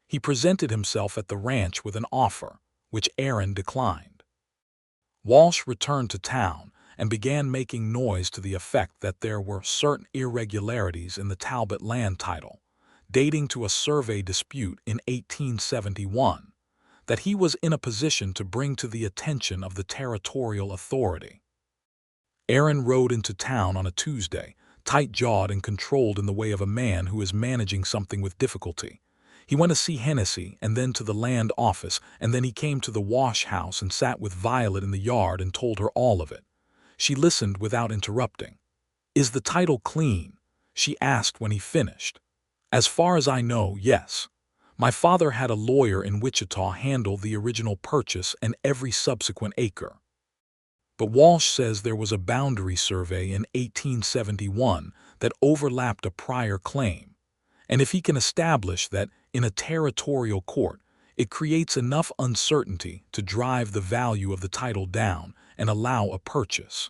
He presented himself at the ranch with an offer, which Aaron declined. Walsh returned to town and began making noise to the effect that there were certain irregularities in the Talbot land title, dating to a survey dispute in 1871, that he was in a position to bring to the attention of the territorial authority. Aaron rode into town on a Tuesday, tight-jawed and controlled in the way of a man who is managing something with difficulty. He went to see Hennessy and then to the land office, and then he came to the wash house and sat with Violet in the yard and told her all of it. She listened without interrupting. "Is the title clean?" she asked when he finished. "As far as I know, yes. My father had a lawyer in Wichita handle the original purchase and every subsequent acre. But Walsh says there was a boundary survey in 1871 that overlapped a prior claim, and if he can establish that in a territorial court, it creates enough uncertainty to drive the value of the title down and allow a purchase."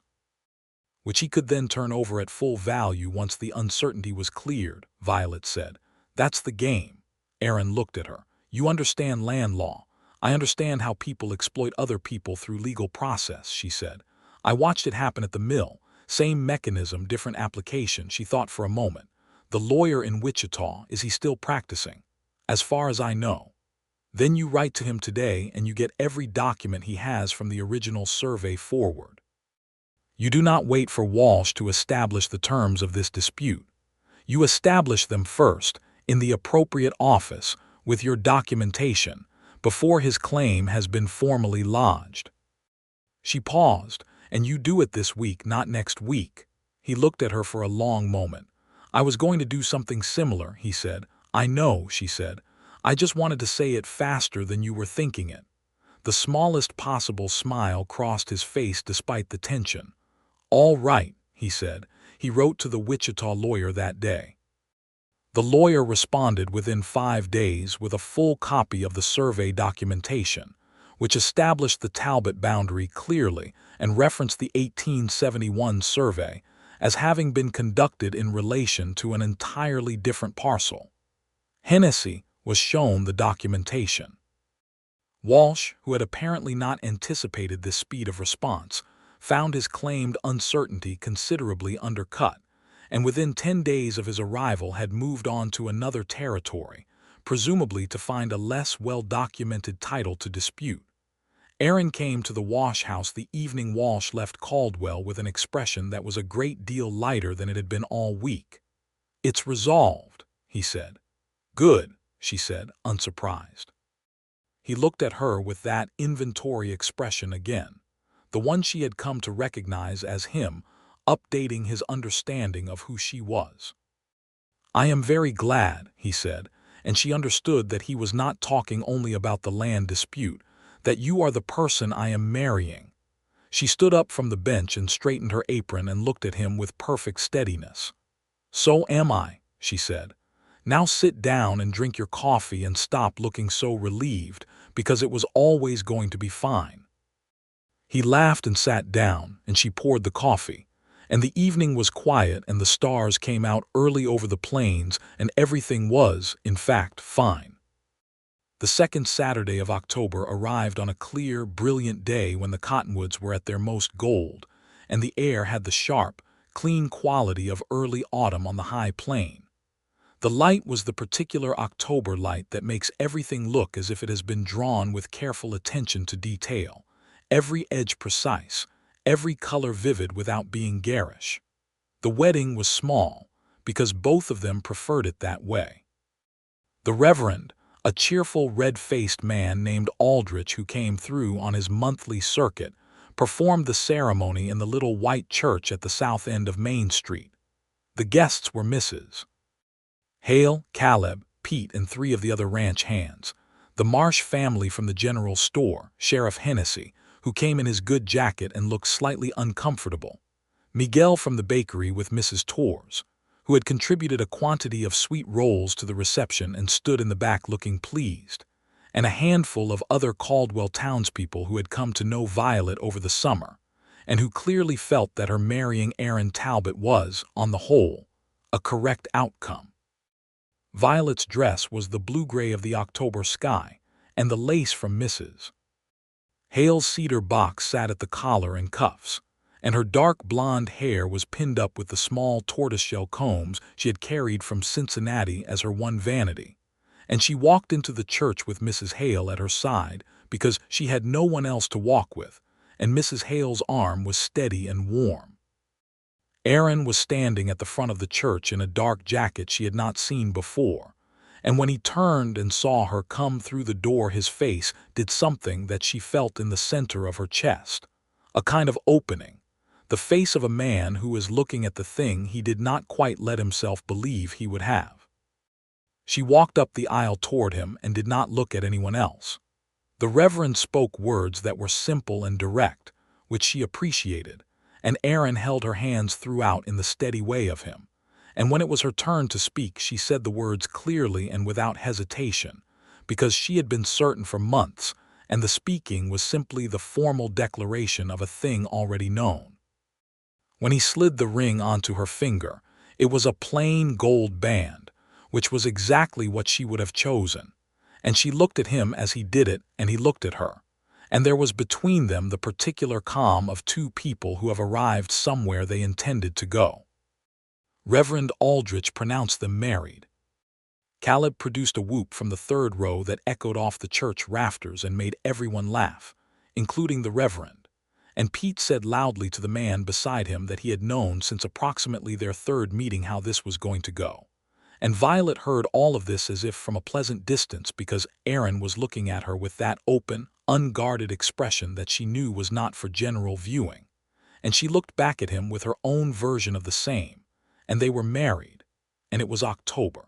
which he could then turn over at full value once the uncertainty was cleared, Violet said. That's the game. Aaron looked at her. You understand land law. I understand how people exploit other people through legal process, she said. I watched it happen at the mill. Same mechanism, different application, she thought for a moment. The lawyer in Wichita, is he still practicing? As far as I know. Then you write to him today and you get every document he has from the original survey forward. You do not wait for Walsh to establish the terms of this dispute. You establish them first, in the appropriate office, with your documentation, before his claim has been formally lodged. She paused. And you do it this week, not next week. He looked at her for a long moment. I was going to do something similar, he said. I know, she said. I just wanted to say it faster than you were thinking it. The smallest possible smile crossed his face despite the tension. All right, he said. He wrote to the Wichita lawyer that day. The lawyer responded within 5 days with a full copy of the survey documentation, which established the Talbot boundary clearly and referenced the 1871 survey as having been conducted in relation to an entirely different parcel. Hennessy was shown the documentation. Walsh, who had apparently not anticipated this speed of response, found his claimed uncertainty considerably undercut, and within 10 days of his arrival had moved on to another territory, presumably to find a less well-documented title to dispute. Aaron came to the wash house the evening Walsh left Caldwell with an expression that was a great deal lighter than it had been all week. It's resolved, he said. Good, she said, unsurprised. He looked at her with that inventory expression again, the one she had come to recognize as him, updating his understanding of who she was. I am very glad, he said, and she understood that he was not talking only about the land dispute, that you are the person I am marrying. She stood up from the bench and straightened her apron and looked at him with perfect steadiness. So am I, she said. Now sit down and drink your coffee and stop looking so relieved, because it was always going to be fine. He laughed and sat down, and she poured the coffee, and the evening was quiet and the stars came out early over the plains and everything was, in fact, fine. The second Saturday of October arrived on a clear, brilliant day when the cottonwoods were at their most gold, and the air had the sharp, clean quality of early autumn on the high plain. The light was the particular October light that makes everything look as if it has been drawn with careful attention to detail, every edge precise, every color vivid without being garish. The wedding was small, because both of them preferred it that way. The Reverend, a cheerful red-faced man named Aldrich who came through on his monthly circuit, performed the ceremony in the little white church at the south end of Main Street. The guests were Mrs. Hale, Caleb, Pete, and 3 of the other ranch hands. The Marsh family from the general store, Sheriff Hennessy, who came in his good jacket and looked slightly uncomfortable. Miguel from the bakery with Mrs. Torres, who had contributed a quantity of sweet rolls to the reception and stood in the back looking pleased, and a handful of other Caldwell townspeople who had come to know Violet over the summer, and who clearly felt that her marrying Aaron Talbot was, on the whole, a correct outcome. Violet's dress was the blue-gray of the October sky, and the lace from Mrs. Hale's cedar box sat at the collar and cuffs, and her dark blonde hair was pinned up with the small tortoiseshell combs she had carried from Cincinnati as her one vanity, and she walked into the church with Mrs. Hale at her side because she had no one else to walk with, and Mrs. Hale's arm was steady and warm. Aaron was standing at the front of the church in a dark jacket she had not seen before, and when he turned and saw her come through the door his face did something that she felt in the center of her chest, a kind of opening, the face of a man who is looking at the thing he did not quite let himself believe he would have. She walked up the aisle toward him and did not look at anyone else. The Reverend spoke words that were simple and direct, which she appreciated, and Aaron held her hands throughout in the steady way of him, and when it was her turn to speak she said the words clearly and without hesitation, because she had been certain for months, and the speaking was simply the formal declaration of a thing already known. When he slid the ring onto her finger, it was a plain gold band, which was exactly what she would have chosen. And she looked at him as he did it, and he looked at her. And there was between them the particular calm of two people who have arrived somewhere they intended to go. Reverend Aldrich pronounced them married. Caleb produced a whoop from the third row that echoed off the church rafters and made everyone laugh, including the Reverend. And Pete said loudly to the man beside him that he had known since approximately their third meeting how this was going to go. And Violet heard all of this as if from a pleasant distance because Aaron was looking at her with that open, unguarded expression that she knew was not for general viewing. And she looked back at him with her own version of the same. And they were married. And it was October.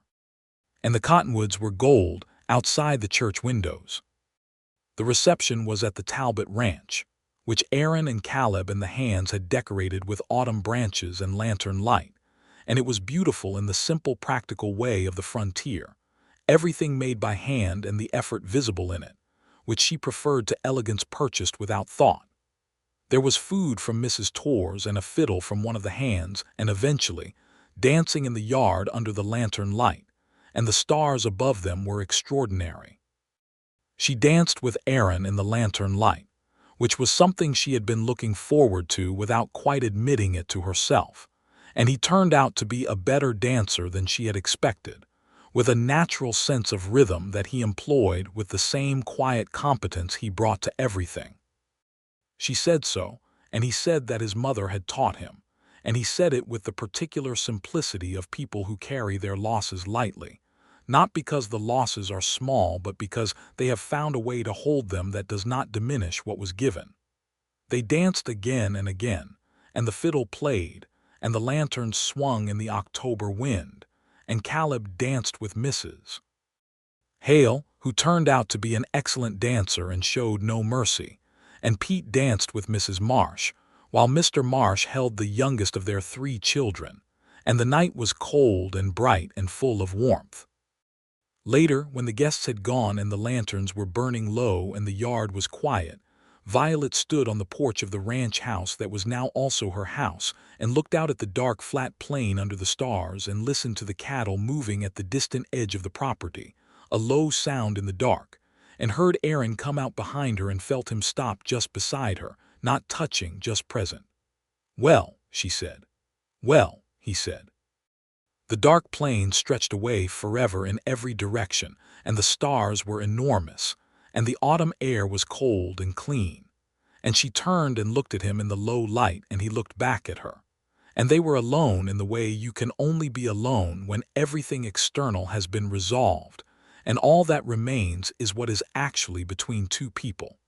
And the cottonwoods were gold outside the church windows. The reception was at the Talbot Ranch, which Aaron and Caleb and the hands had decorated with autumn branches and lantern light, and it was beautiful in the simple practical way of the frontier, everything made by hand and the effort visible in it, which she preferred to elegance purchased without thought. There was food from Mrs. Torr's and a fiddle from one of the hands, and eventually, dancing in the yard under the lantern light, and the stars above them were extraordinary. She danced with Aaron in the lantern light, which was something she had been looking forward to without quite admitting it to herself, and he turned out to be a better dancer than she had expected, with a natural sense of rhythm that he employed with the same quiet competence he brought to everything. She said so, and he said that his mother had taught him, and he said it with the particular simplicity of people who carry their losses lightly, not because the losses are small but because they have found a way to hold them that does not diminish what was given. They danced again and again, and the fiddle played, and the lanterns swung in the October wind, and Caleb danced with Mrs. Hale, who turned out to be an excellent dancer and showed no mercy, and Pete danced with Mrs. Marsh, while Mr. Marsh held the youngest of their 3 children, and the night was cold and bright and full of warmth. Later, when the guests had gone and the lanterns were burning low and the yard was quiet, Violet stood on the porch of the ranch house that was now also her house and looked out at the dark flat plain under the stars and listened to the cattle moving at the distant edge of the property, a low sound in the dark, and heard Aaron come out behind her and felt him stop just beside her, not touching, just present. "Well," she said. "Well," he said. The dark plain stretched away forever in every direction, and the stars were enormous, and the autumn air was cold and clean. And she turned and looked at him in the low light, and he looked back at her. And they were alone in the way you can only be alone when everything external has been resolved, and all that remains is what is actually between two people.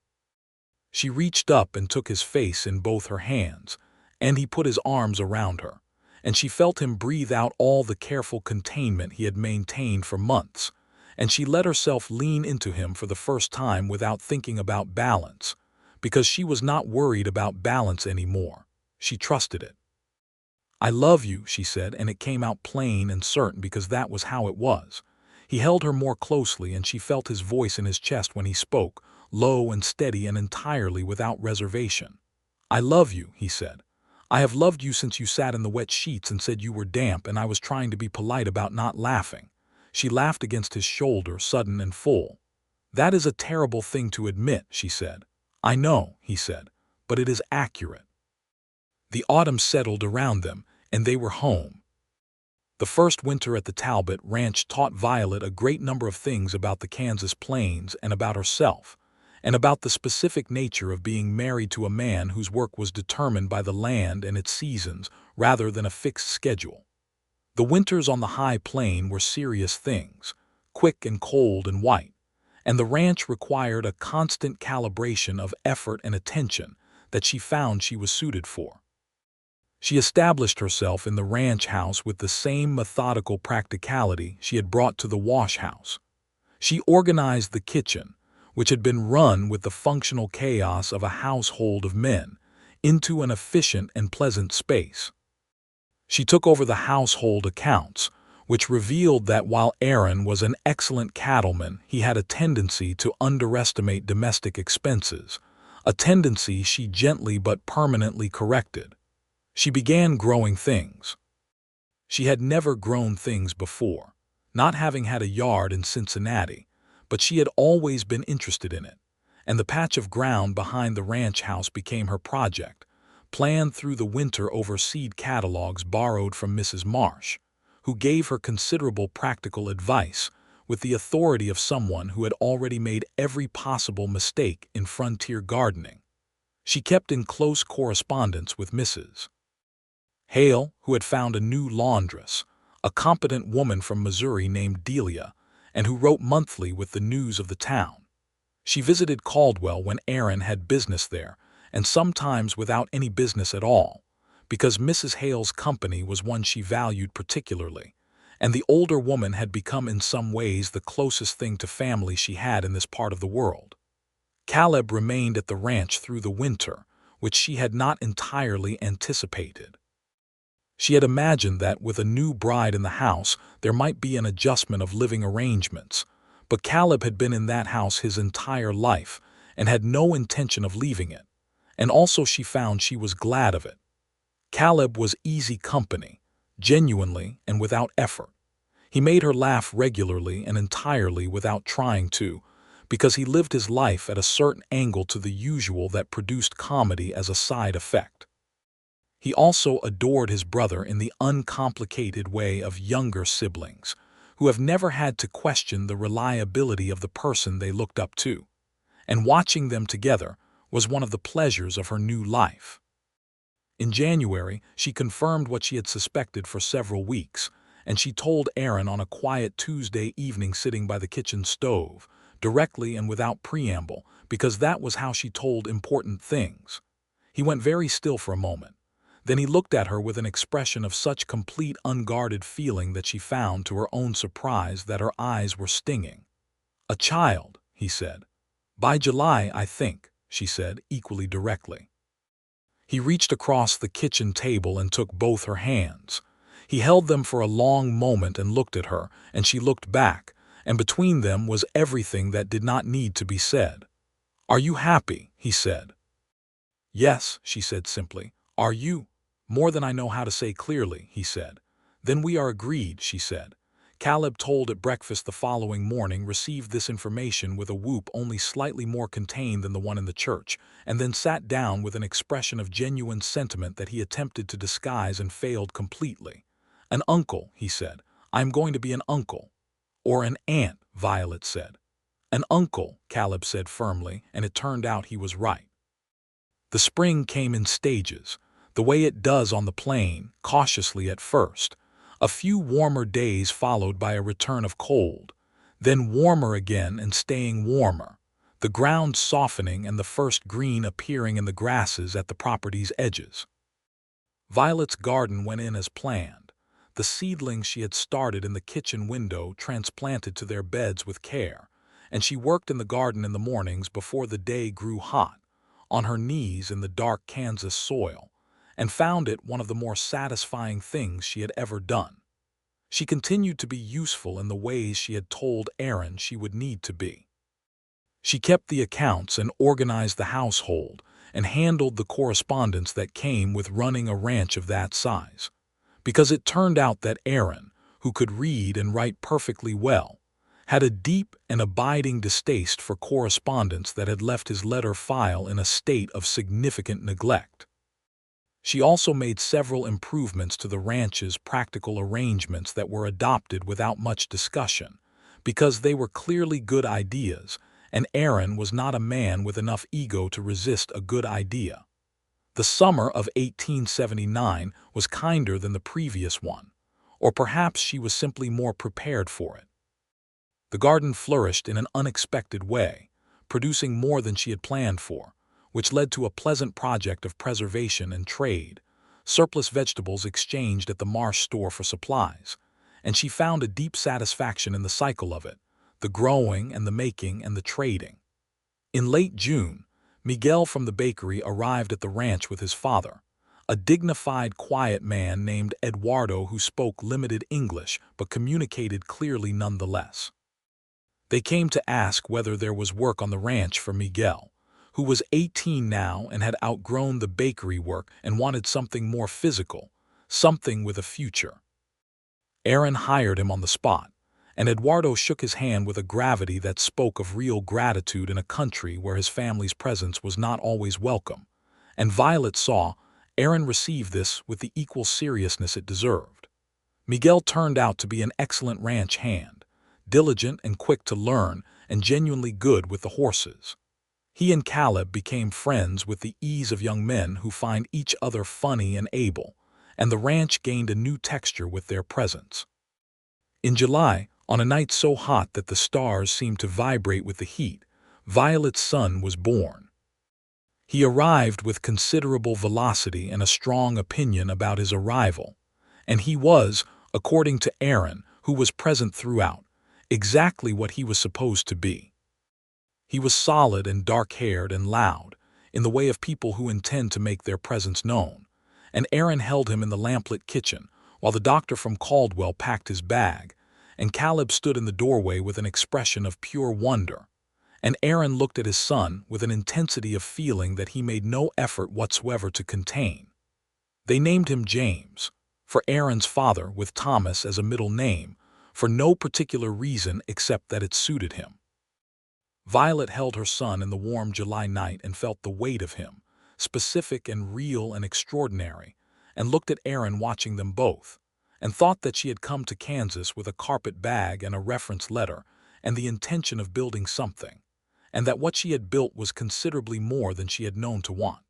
She reached up and took his face in both her hands, and he put his arms around her, and she felt him breathe out all the careful containment he had maintained for months, and she let herself lean into him for the first time without thinking about balance, because she was not worried about balance anymore. She trusted it. "I love you," she said, and it came out plain and certain because that was how it was. He held her more closely, and she felt his voice in his chest when he spoke, low and steady and entirely without reservation. "I love you," he said. "I have loved you since you sat in the wet sheets and said you were damp, and I was trying to be polite about not laughing." She laughed against his shoulder, sudden and full. "That is a terrible thing to admit," she said. "I know," he said, "but it is accurate." The autumn settled around them, and they were home. The first winter at the Talbot Ranch taught Violet a great number of things about the Kansas plains and about herself, and about the specific nature of being married to a man whose work was determined by the land and its seasons rather than a fixed schedule. The winters on the high plain were serious things, quick and cold and white, and the ranch required a constant calibration of effort and attention that she found she was suited for. She established herself in the ranch house with the same methodical practicality she had brought to the wash house. She organized the kitchen, which had been run with the functional chaos of a household of men, into an efficient and pleasant space. She took over the household accounts, which revealed that while Aaron was an excellent cattleman, he had a tendency to underestimate domestic expenses, a tendency she gently but permanently corrected. She began growing things. She had never grown things before, not having had a yard in Cincinnati, but she had always been interested in it, and the patch of ground behind the ranch house became her project, planned through the winter over seed catalogs borrowed from Mrs. Marsh, who gave her considerable practical advice with the authority of someone who had already made every possible mistake in frontier gardening. She kept in close correspondence with Mrs. Hale, who had found a new laundress, a competent woman from Missouri named Delia, and who wrote monthly with the news of the town. She visited Caldwell when Aaron had business there, and sometimes without any business at all, because Mrs. Hale's company was one she valued particularly, and the older woman had become in some ways the closest thing to family she had in this part of the world. Caleb remained at the ranch through the winter, which she had not entirely anticipated. She had imagined that with a new bride in the house there might be an adjustment of living arrangements, but Caleb had been in that house his entire life and had no intention of leaving it, and also she found she was glad of it. Caleb was easy company, genuinely and without effort. He made her laugh regularly and entirely without trying to, because he lived his life at a certain angle to the usual that produced comedy as a side effect. He also adored his brother in the uncomplicated way of younger siblings, who have never had to question the reliability of the person they looked up to, and watching them together was one of the pleasures of her new life. In January, she confirmed what she had suspected for several weeks, and she told Aaron on a quiet Tuesday evening sitting by the kitchen stove, directly and without preamble, because that was how she told important things. He went very still for a moment. Then he looked at her with an expression of such complete unguarded feeling that she found to her own surprise that her eyes were stinging. "A child," he said. "By July, I think," she said, equally directly. He reached across the kitchen table and took both her hands. He held them for a long moment and looked at her, and she looked back, and between them was everything that did not need to be said. "Are you happy?" he said. "Yes," she said simply. "Are you?" "More than I know how to say clearly," he said. "Then we are agreed," she said. Caleb, told at breakfast the following morning, received this information with a whoop only slightly more contained than the one in the church, and then sat down with an expression of genuine sentiment that he attempted to disguise and failed completely. "An uncle," he said. "I am going to be an uncle." "Or an aunt," Violet said. "An uncle," Caleb said firmly, and it turned out he was right. The spring came in stages, the way it does on the plain, cautiously at first. A few warmer days followed by a return of cold, then warmer again and staying warmer, the ground softening and the first green appearing in the grasses at the property's edges. Violet's garden went in as planned. The seedlings she had started in the kitchen window transplanted to their beds with care, and she worked in the garden in the mornings before the day grew hot, on her knees in the dark Kansas soil, and found it one of the more satisfying things she had ever done. She continued to be useful in the ways she had told Aaron she would need to be. She kept the accounts and organized the household and handled the correspondence that came with running a ranch of that size, because it turned out that Aaron, who could read and write perfectly well, had a deep and abiding distaste for correspondence that had left his letter file in a state of significant neglect. She also made several improvements to the ranch's practical arrangements that were adopted without much discussion, because they were clearly good ideas, and Aaron was not a man with enough ego to resist a good idea. The summer of 1879 was kinder than the previous one, or perhaps she was simply more prepared for it. The garden flourished in an unexpected way, producing more than she had planned for, which led to a pleasant project of preservation and trade, surplus vegetables exchanged at the Marsh store for supplies, and she found a deep satisfaction in the cycle of it, the growing and the making and the trading. In late June, Miguel from the bakery arrived at the ranch with his father, a dignified, quiet man named Eduardo who spoke limited English but communicated clearly nonetheless. They came to ask whether there was work on the ranch for Miguel, who was 18 now and had outgrown the bakery work and wanted something more physical, something with a future. Aaron hired him on the spot, and Eduardo shook his hand with a gravity that spoke of real gratitude in a country where his family's presence was not always welcome. And Violet saw Aaron receive this with the equal seriousness it deserved. Miguel turned out to be an excellent ranch hand, diligent and quick to learn and genuinely good with the horses. He and Caleb became friends with the ease of young men who find each other funny and able, and the ranch gained a new texture with their presence. In July, on a night so hot that the stars seemed to vibrate with the heat, Violet's son was born. He arrived with considerable velocity and a strong opinion about his arrival, and he was, according to Aaron, who was present throughout, exactly what he was supposed to be. He was solid and dark-haired and loud, in the way of people who intend to make their presence known, and Aaron held him in the lamplit kitchen while the doctor from Caldwell packed his bag, and Caleb stood in the doorway with an expression of pure wonder, and Aaron looked at his son with an intensity of feeling that he made no effort whatsoever to contain. They named him James, for Aaron's father, with Thomas as a middle name, for no particular reason except that it suited him. Violet held her son in the warm July night and felt the weight of him, specific and real and extraordinary, and looked at Aaron watching them both, and thought that she had come to Kansas with a carpet bag and a reference letter and the intention of building something, and that what she had built was considerably more than she had known to want.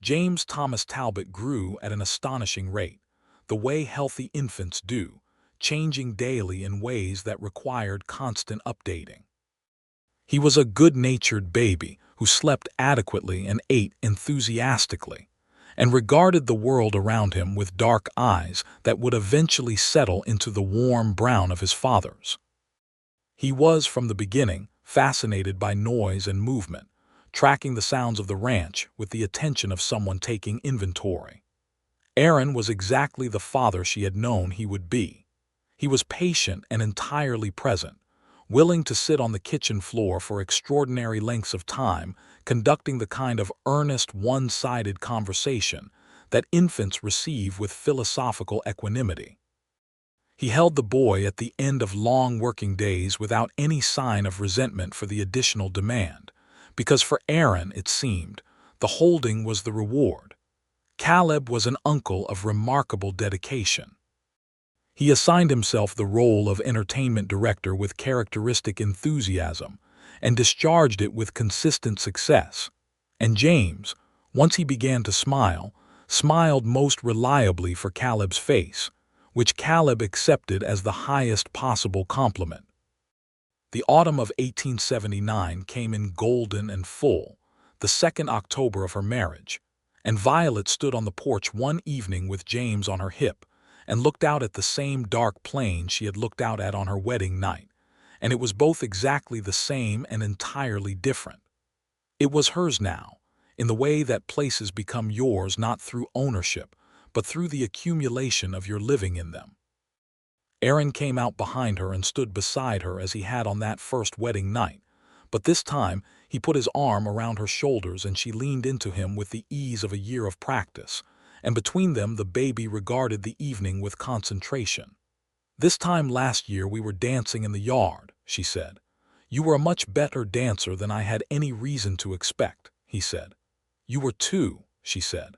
James Thomas Talbot grew at an astonishing rate, the way healthy infants do, changing daily in ways that required constant updating. He was a good-natured baby who slept adequately and ate enthusiastically, and regarded the world around him with dark eyes that would eventually settle into the warm brown of his father's. He was, from the beginning, fascinated by noise and movement, tracking the sounds of the ranch with the attention of someone taking inventory. Aaron was exactly the father she had known he would be. He was patient and entirely present, willing to sit on the kitchen floor for extraordinary lengths of time, conducting the kind of earnest, one-sided conversation that infants receive with philosophical equanimity. He held the boy at the end of long working days without any sign of resentment for the additional demand, because for Aaron, it seemed, the holding was the reward. Caleb was an uncle of remarkable dedication. He assigned himself the role of entertainment director with characteristic enthusiasm and discharged it with consistent success. And James, once he began to smile, smiled most reliably for Caleb's face, which Caleb accepted as the highest possible compliment. The autumn of 1879 came in golden and full, the 2nd October of her marriage, and Violet stood on the porch one evening with James on her hip and looked out at the same dark plain she had looked out at on her wedding night, and it was both exactly the same and entirely different. It was hers now, in the way that places become yours not through ownership, but through the accumulation of your living in them. Aaron came out behind her and stood beside her as he had on that first wedding night, but this time he put his arm around her shoulders and she leaned into him with the ease of a year of practice, and between them the baby regarded the evening with concentration. "This time last year we were dancing in the yard," she said. "You were a much better dancer than I had any reason to expect," he said. "You were too," she said.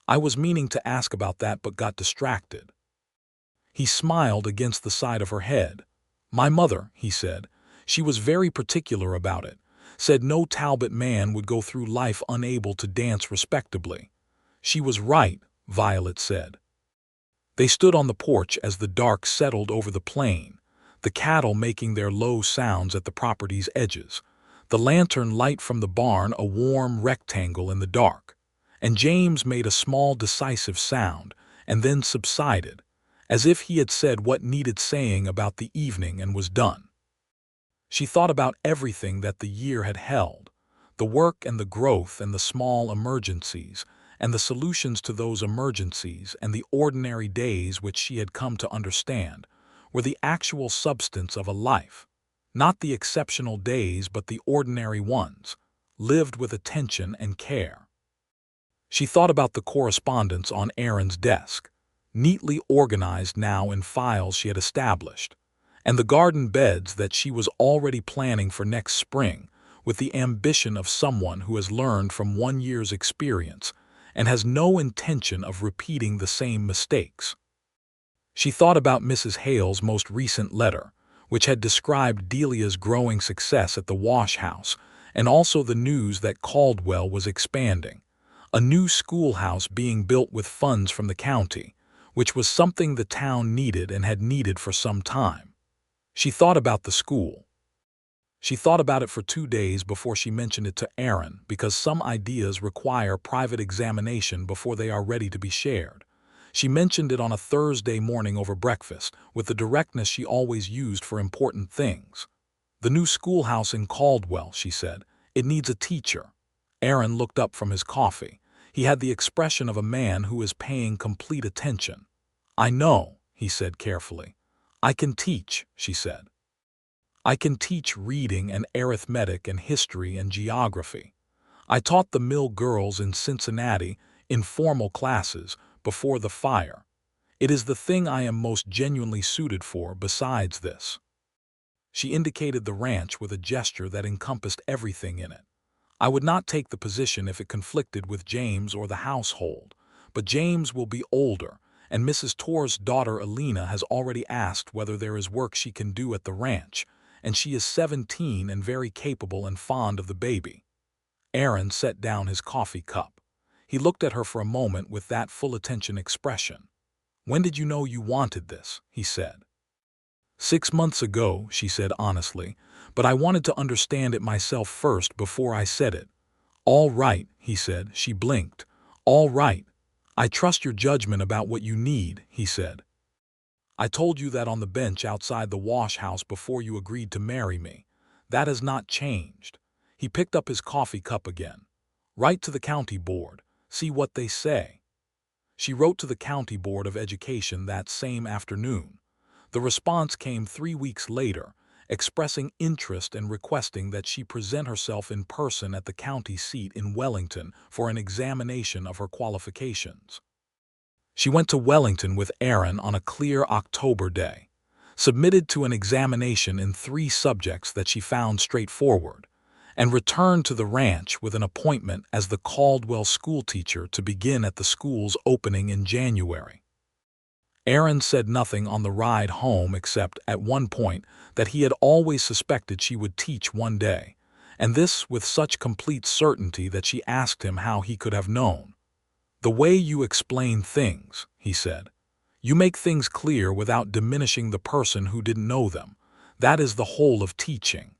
"I was meaning to ask about that but got distracted." He smiled against the side of her head. "My mother," he said, "she was very particular about it, said no Talbot man would go through life unable to dance respectably." "She was right," Violet said. They stood on the porch as the dark settled over the plain, the cattle making their low sounds at the property's edges, the lantern light from the barn a warm rectangle in the dark, and James made a small decisive sound and then subsided, as if he had said what needed saying about the evening and was done. She thought about everything that the year had held, the work and the growth and the small emergencies, and the solutions to those emergencies, and the ordinary days which she had come to understand were the actual substance of a life, not the exceptional days but the ordinary ones, lived with attention and care. She thought about the correspondence on Aaron's desk, neatly organized now in files she had established, and the garden beds that she was already planning for next spring, with the ambition of someone who has learned from 1 year's experience and has no intention of repeating the same mistakes. She thought about Mrs. Hale's most recent letter, which had described Delia's growing success at the wash house, and also the news that Caldwell was expanding, a new schoolhouse being built with funds from the county, which was something the town needed and had needed for some time. She thought about the school. She thought about it for 2 days before she mentioned it to Aaron, because some ideas require private examination before they are ready to be shared. She mentioned it on a Thursday morning over breakfast, with the directness she always used for important things. "The new schoolhouse in Caldwell," she said. "It needs a teacher." Aaron looked up from his coffee. He had the expression of a man who is paying complete attention. "I know," he said carefully. "I can teach," she said. "I can teach reading and arithmetic and history and geography. I taught the mill girls in Cincinnati informal classes before the fire. It is the thing I am most genuinely suited for besides this." She indicated the ranch with a gesture that encompassed everything in it. "I would not take the position if it conflicted with James or the household, but James will be older, and Mrs. Torr's daughter Alina has already asked whether there is work she can do at the ranch, and she is 17 and very capable and fond of the baby." Aaron set down his coffee cup. He looked at her for a moment with that full attention expression. "When did you know you wanted this?" he said. "6 months ago," she said honestly, "but I wanted to understand it myself first before I said it." "All right," he said. She blinked. "All right. I trust your judgment about what you need," he said. "I told you that on the bench outside the wash house before you agreed to marry me. That has not changed." He picked up his coffee cup again. "Write to the county board. See what they say." She wrote to the County Board of Education that same afternoon. The response came 3 weeks later, expressing interest and requesting that she present herself in person at the county seat in Wellington for an examination of her qualifications. She went to Wellington with Aaron on a clear October day, submitted to an examination in 3 subjects that she found straightforward, and returned to the ranch with an appointment as the Caldwell schoolteacher to begin at the school's opening in January. Aaron said nothing on the ride home except, at one point, that he had always suspected she would teach one day, and this with such complete certainty that she asked him how he could have known. "The way you explain things," he said. "You make things clear without diminishing the person who didn't know them. That is the whole of teaching."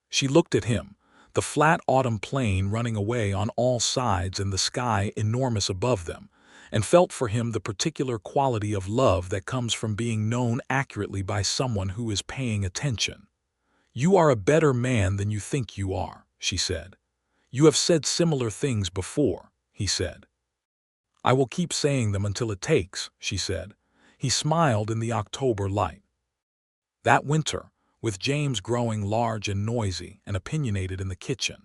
She looked at him, the flat autumn plain running away on all sides and the sky enormous above them, and felt for him the particular quality of love that comes from being known accurately by someone who is paying attention. "You are a better man than you think you are," she said. "You have said similar things before," he said. "I will keep saying them until it takes," she said. He smiled in the October light. That winter, with James growing large and noisy and opinionated in the kitchen,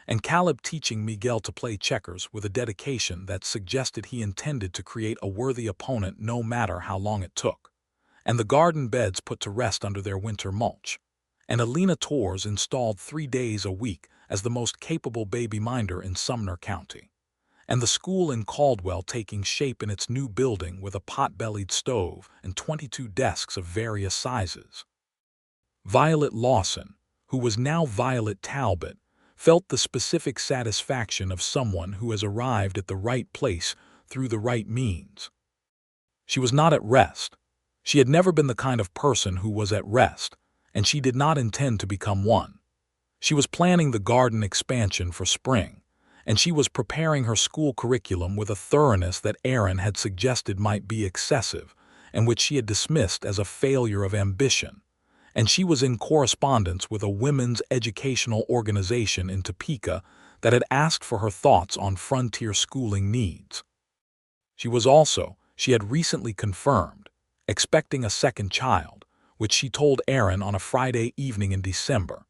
and Caleb teaching Miguel to play checkers with a dedication that suggested he intended to create a worthy opponent no matter how long it took, and the garden beds put to rest under their winter mulch, and Alina Torres installed 3 days a week as the most capable baby minder in Sumner County, and the school in Caldwell taking shape in its new building with a pot-bellied stove and 22 desks of various sizes. Violet Lawson, who was now Violet Talbot, felt the specific satisfaction of someone who has arrived at the right place through the right means. She was not at rest. She had never been the kind of person who was at rest, and she did not intend to become one. She was planning the garden expansion for spring, and she was preparing her school curriculum with a thoroughness that Aaron had suggested might be excessive, and which she had dismissed as a failure of ambition. And she was in correspondence with a women's educational organization in Topeka that had asked for her thoughts on frontier schooling needs. She had recently confirmed, expecting a second child, which she told Aaron on a Friday evening in December.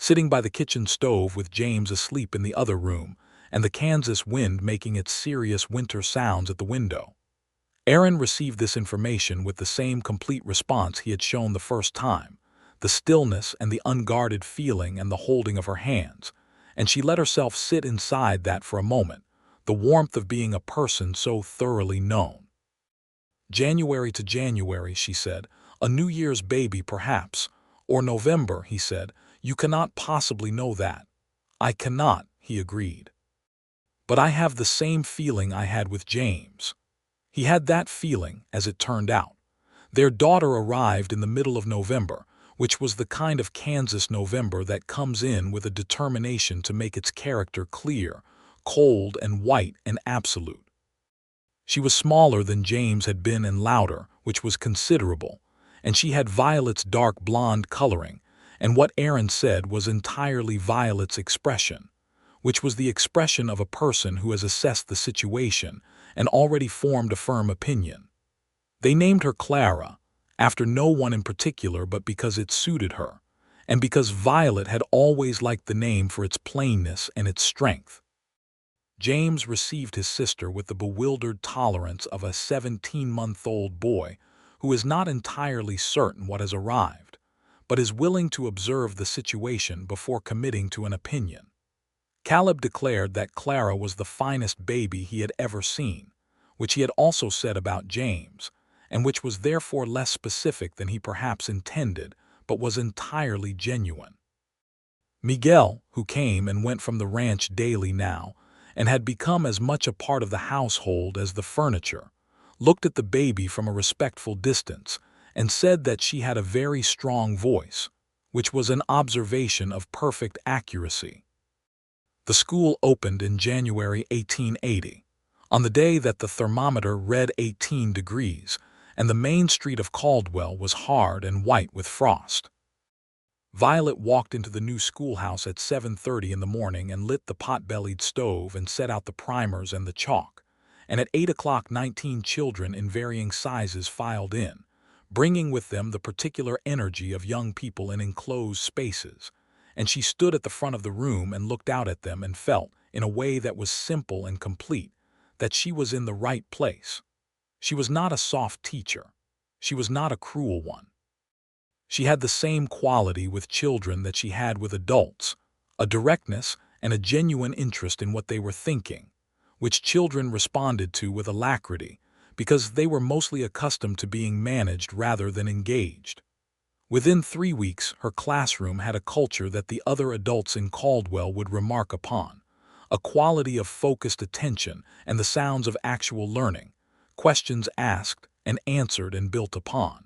sitting by the kitchen stove with James asleep in the other room, and the Kansas wind making its serious winter sounds at the window. Aaron received this information with the same complete response he had shown the first time, the stillness and the unguarded feeling and the holding of her hands, and she let herself sit inside that for a moment, the warmth of being a person so thoroughly known. January to January, she said, a New Year's baby perhaps, or November, he said, you cannot possibly know that. I cannot, he agreed. But I have the same feeling I had with James. He had that feeling, as it turned out. Their daughter arrived in the middle of November, which was the kind of Kansas November that comes in with a determination to make its character clear, cold and white and absolute. She was smaller than James had been and louder, which was considerable, and she had Violet's dark blonde coloring, and what Aaron said was entirely Violet's expression, which was the expression of a person who has assessed the situation and already formed a firm opinion. They named her Clara, after no one in particular but because it suited her, and because Violet had always liked the name for its plainness and its strength. James received his sister with the bewildered tolerance of a 17-month-old boy who is not entirely certain what has arrived, but is willing to observe the situation before committing to an opinion. Caleb declared that Clara was the finest baby he had ever seen, which he had also said about James, and which was therefore less specific than he perhaps intended, but was entirely genuine. Miguel, who came and went from the ranch daily now, and had become as much a part of the household as the furniture, looked at the baby from a respectful distance and said that she had a very strong voice, which was an observation of perfect accuracy. The school opened in January 1880, on the day that the thermometer read 18 degrees, and the main street of Caldwell was hard and white with frost. Violet walked into the new schoolhouse at 7:30 in the morning and lit the pot-bellied stove and set out the primers and the chalk, and at 8 o'clock 19 children in varying sizes filed in, bringing with them the particular energy of young people in enclosed spaces, and she stood at the front of the room and looked out at them and felt, in a way that was simple and complete, that she was in the right place. She was not a soft teacher. She was not a cruel one. She had the same quality with children that she had with adults, a directness and a genuine interest in what they were thinking, which children responded to with alacrity because they were mostly accustomed to being managed rather than engaged. Within 3 weeks, her classroom had a culture that the other adults in Caldwell would remark upon, a quality of focused attention and the sounds of actual learning, questions asked and answered and built upon.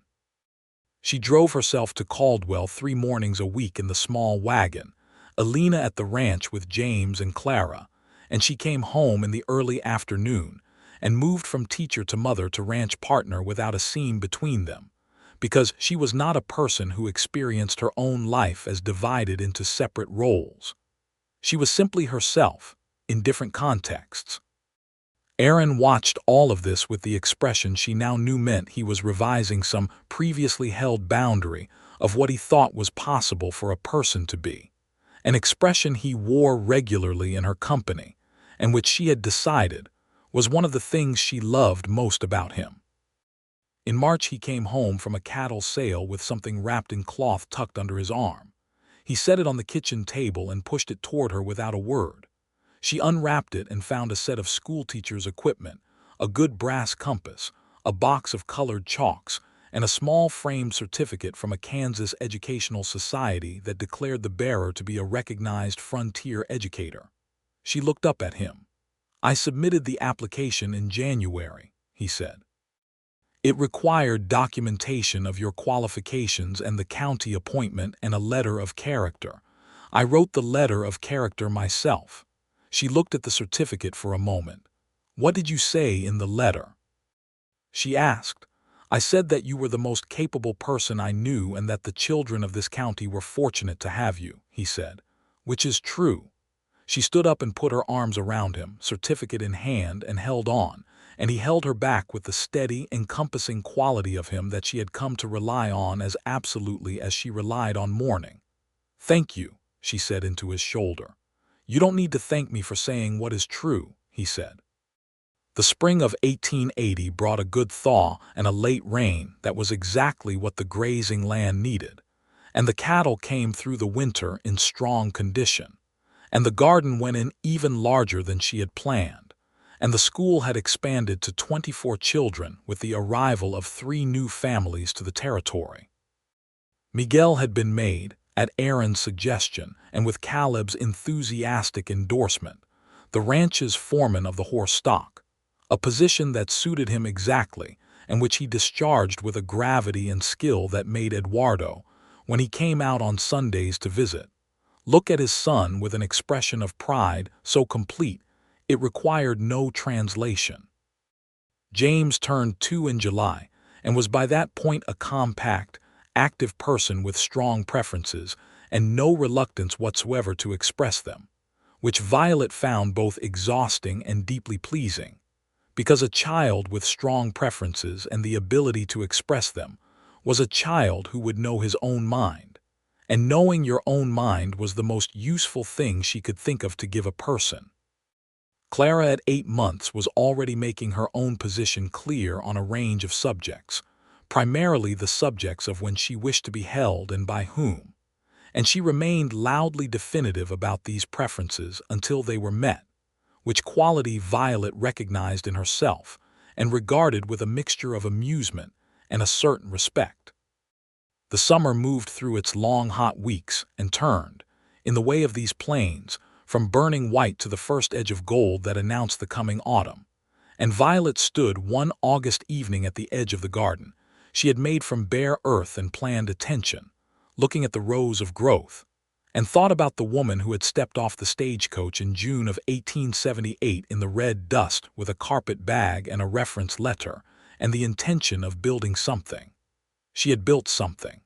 She drove herself to Caldwell 3 mornings a week in the small wagon, Alina at the ranch with James and Clara, and she came home in the early afternoon and moved from teacher to mother to ranch partner without a seam between them, because she was not a person who experienced her own life as divided into separate roles. She was simply herself, in different contexts. Aaron watched all of this with the expression she now knew meant he was revising some previously held boundary of what he thought was possible for a person to be, an expression he wore regularly in her company, and which she had decided was one of the things she loved most about him. In March he came home from a cattle sale with something wrapped in cloth tucked under his arm. He set it on the kitchen table and pushed it toward her without a word. She unwrapped it and found a set of schoolteacher's equipment, a good brass compass, a box of colored chalks, and a small framed certificate from a Kansas Educational Society that declared the bearer to be a recognized frontier educator. She looked up at him. "I submitted the application in January," he said. "It required documentation of your qualifications and the county appointment and a letter of character. I wrote the letter of character myself." She looked at the certificate for a moment. "What did you say in the letter?" she asked. "I said that you were the most capable person I knew and that the children of this county were fortunate to have you," he said. "Which is true." She stood up and put her arms around him, certificate in hand, and held on, and he held her back with the steady, encompassing quality of him that she had come to rely on as absolutely as she relied on mourning. "Thank you," she said into his shoulder. "You don't need to thank me for saying what is true," he said. The spring of 1880 brought a good thaw and a late rain that was exactly what the grazing land needed, and the cattle came through the winter in strong condition, and the garden went in even larger than she had planned, and the school had expanded to 24 children with the arrival of 3 new families to the territory. Miguel had been made, at Aaron's suggestion and with Caleb's enthusiastic endorsement, the ranch's foreman of the horse stock, a position that suited him exactly and which he discharged with a gravity and skill that made Eduardo, when he came out on Sundays to visit, look at his son with an expression of pride so complete it required no translation. James turned 2 in July and was by that point a compact, active person with strong preferences and no reluctance whatsoever to express them, which Violet found both exhausting and deeply pleasing, because a child with strong preferences and the ability to express them was a child who would know his own mind, and knowing your own mind was the most useful thing she could think of to give a person. Clara at 8 months was already making her own position clear on a range of subjects, primarily the subjects of when she wished to be held and by whom, and she remained loudly definitive about these preferences until they were met, which quality Violet recognized in herself and regarded with a mixture of amusement and a certain respect. The summer moved through its long hot weeks and turned, in the way of these plains, from burning white to the first edge of gold that announced the coming autumn, and Violet stood one August evening at the edge of the garden she had made from bare earth and planned attention, looking at the rows of growth, and thought about the woman who had stepped off the stagecoach in June of 1878 in the red dust with a carpet bag and a reference letter and the intention of building something. She had built something.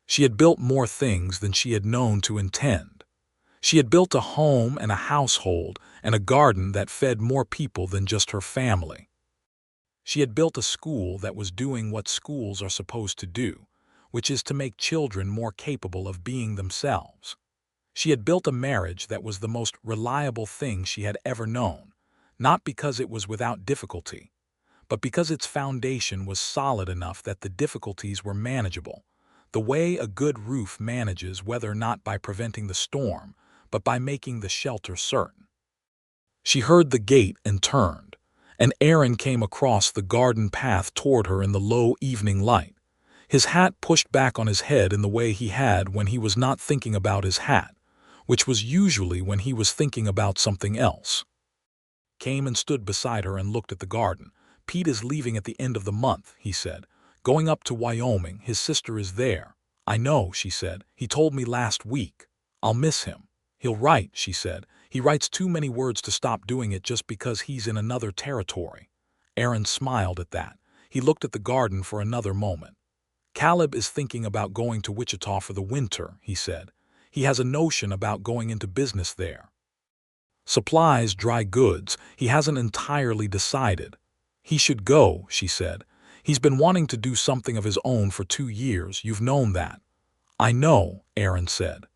She had built more things than she had known to intend. She had built a home and a household and a garden that fed more people than just her family. She had built a school that was doing what schools are supposed to do, which is to make children more capable of being themselves. She had built a marriage that was the most reliable thing she had ever known, not because it was without difficulty, but because its foundation was solid enough that the difficulties were manageable, the way a good roof manages weather not by preventing the storm, but by making the shelter certain. She heard the gate and turned, and Aaron came across the garden path toward her in the low evening light, his hat pushed back on his head in the way he had when he was not thinking about his hat, which was usually when he was thinking about something else. Came and stood beside her and looked at the garden. "Pete is leaving at the end of the month," he said. "Going up to Wyoming. His sister is there." "I know," she said. "He told me last week. I'll miss him." "He'll write," she said. "He writes too many words to stop doing it just because he's in another territory." Aaron smiled at that. He looked at the garden for another moment. "Caleb is thinking about going to Wichita for the winter," he said. "He has a notion about going into business there. Supplies, dry goods. He hasn't entirely decided." "He should go," she said. "He's been wanting to do something of his own for 2 years. You've known that." "I know," Aaron said.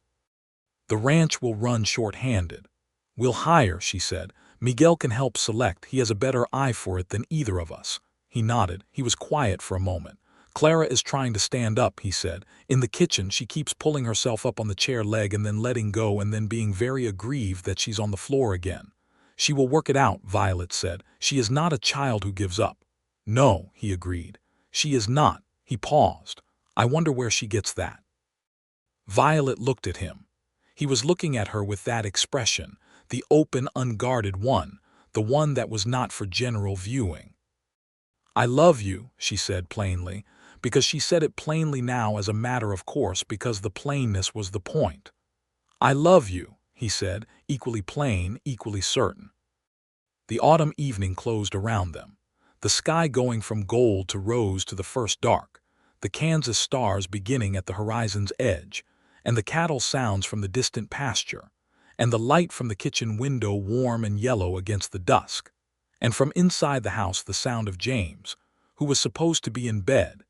"The ranch will run short-handed." "We'll hire," she said. "Miguel can help select. He has a better eye for it than either of us." He nodded. He was quiet for a moment. "Clara is trying to stand up," he said. "In the kitchen she keeps pulling herself up on the chair leg and then letting go and then being very aggrieved that she's on the floor again." "She will work it out," Violet said. "She is not a child who gives up." "No," he agreed. "She is not." He paused. "I wonder where she gets that." Violet looked at him. He was looking at her with that expression, the open, unguarded one, the one that was not for general viewing. "I love you," she said plainly, because she said it plainly now as a matter of course because the plainness was the point. "I love you," he said, equally plain, equally certain. The autumn evening closed around them, the sky going from gold to rose to the first dark, the Kansas stars beginning at the horizon's edge, and the cattle sounds from the distant pasture, and the light from the kitchen window warm and yellow against the dusk, and from inside the house the sound of James, who was supposed to be in bed,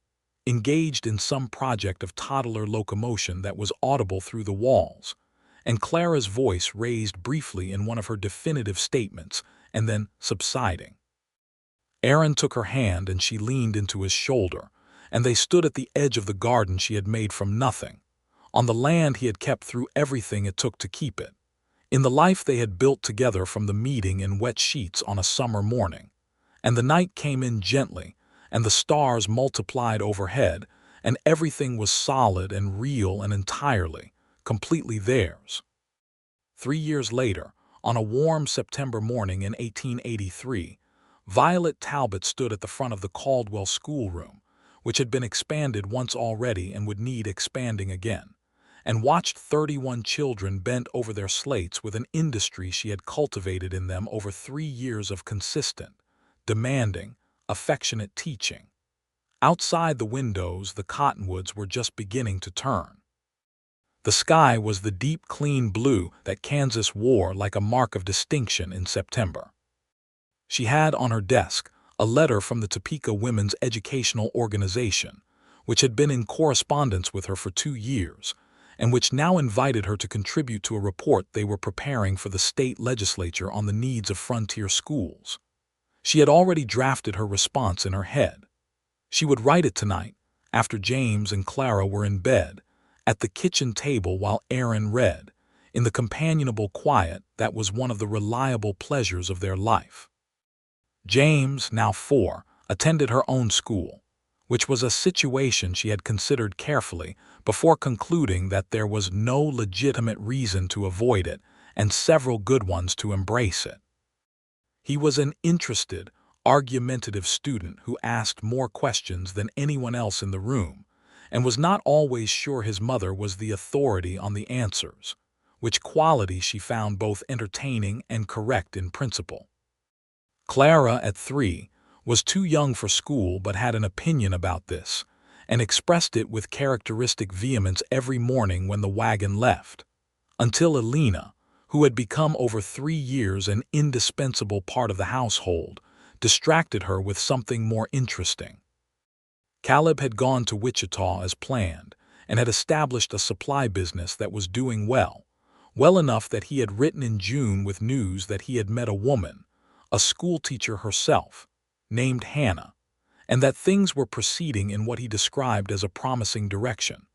engaged in some project of toddler locomotion that was audible through the walls, and Clara's voice raised briefly in one of her definitive statements, and then subsiding. Aaron took her hand and she leaned into his shoulder, and they stood at the edge of the garden she had made from nothing, on the land he had kept through everything it took to keep it, in the life they had built together from the meeting in wet sheets on a summer morning. And the night came in gently, and the stars multiplied overhead, and everything was solid and real and entirely, completely theirs. 3 years later, on a warm September morning in 1883, Violet Talbot stood at the front of the Caldwell schoolroom, which had been expanded once already and would need expanding again, and watched 31 children bent over their slates with an industry she had cultivated in them over 3 years of consistent, demanding, affectionate teaching. Outside the windows, the cottonwoods were just beginning to turn. The sky was the deep, clean blue that Kansas wore like a mark of distinction in September. She had on her desk a letter from the Topeka Women's Educational Organization, which had been in correspondence with her for 2 years, and which now invited her to contribute to a report they were preparing for the state legislature on the needs of frontier schools. She had already drafted her response in her head. She would write it tonight, after James and Clara were in bed, at the kitchen table while Aaron read, in the companionable quiet that was one of the reliable pleasures of their life. James, now 4, attended her own school, which was a situation she had considered carefully before concluding that there was no legitimate reason to avoid it and several good ones to embrace it. He was an interested, argumentative student who asked more questions than anyone else in the room, and was not always sure his mother was the authority on the answers, which quality she found both entertaining and correct in principle. Clara, at 3, was too young for school but had an opinion about this, and expressed it with characteristic vehemence every morning when the wagon left, until Elena, who had become over 3 years an indispensable part of the household, distracted her with something more interesting. Caleb had gone to Wichita as planned, and had established a supply business that was doing well enough that he had written in June with news that he had met a woman, a schoolteacher herself, named Hannah, and that things were proceeding in what he described as a promising direction,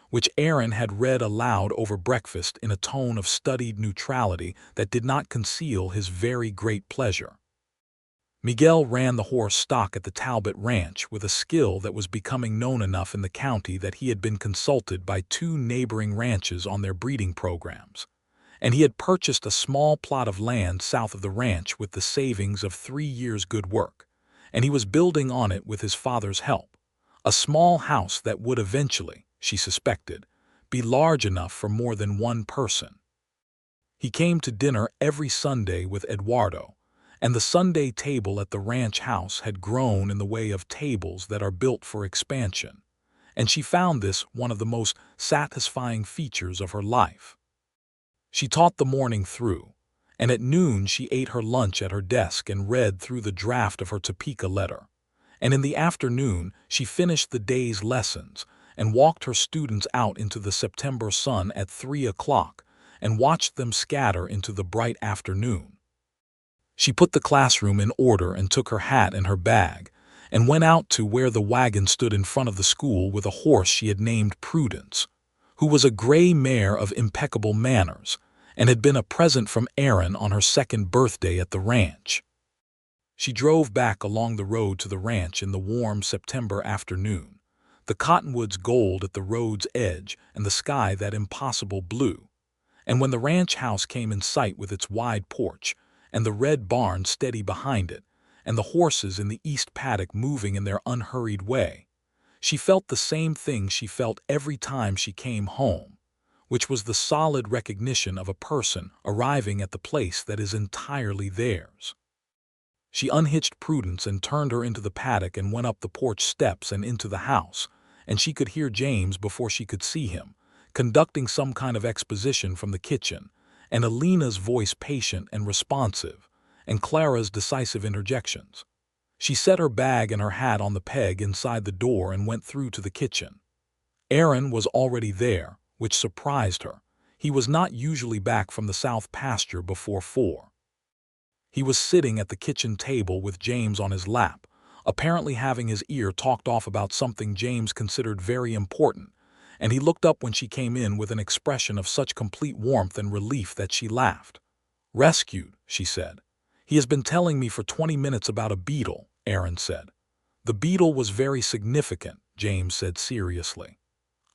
which Aaron had read aloud over breakfast in a tone of studied neutrality that did not conceal his very great pleasure. Miguel ran the horse stock at the Talbot Ranch with a skill that was becoming known enough in the county that he had been consulted by 2 neighboring ranches on their breeding programs, and he had purchased a small plot of land south of the ranch with the savings of 3 years' good work, and he was building on it with his father's help, a small house that would eventually, she suspected, be large enough for more than one person. He came to dinner every Sunday with Eduardo, and the Sunday table at the ranch house had grown in the way of tables that are built for expansion, and she found this one of the most satisfying features of her life. She taught the morning through, and at noon she ate her lunch at her desk and read through the draft of her Topeka letter, and in the afternoon she finished the day's lessons and walked her students out into the September sun at 3 o'clock and watched them scatter into the bright afternoon. She put the classroom in order and took her hat and her bag, and went out to where the wagon stood in front of the school with a horse she had named Prudence, who was a gray mare of impeccable manners, and had been a present from Aaron on her 2nd birthday at the ranch. She drove back along the road to the ranch in the warm September afternoon, the cottonwoods gold at the road's edge and the sky that impossible blue, and when the ranch house came in sight with its wide porch, and the red barn steady behind it, and the horses in the east paddock moving in their unhurried way, she felt the same thing she felt every time she came home, which was the solid recognition of a person arriving at the place that is entirely theirs. She unhitched Prudence and turned her into the paddock and went up the porch steps and into the house, and she could hear James before she could see him, conducting some kind of exposition from the kitchen, and Elena's voice patient and responsive, and Clara's decisive interjections. She set her bag and her hat on the peg inside the door and went through to the kitchen. Aaron was already there, which surprised her. He was not usually back from the south pasture before 4. He was sitting at the kitchen table with James on his lap, apparently having his ear talked off about something James considered very important, and he looked up when she came in with an expression of such complete warmth and relief that she laughed. "Rescued," she said. "He has been telling me for 20 minutes about a beetle," Aaron said. "The beetle was very significant," James said seriously.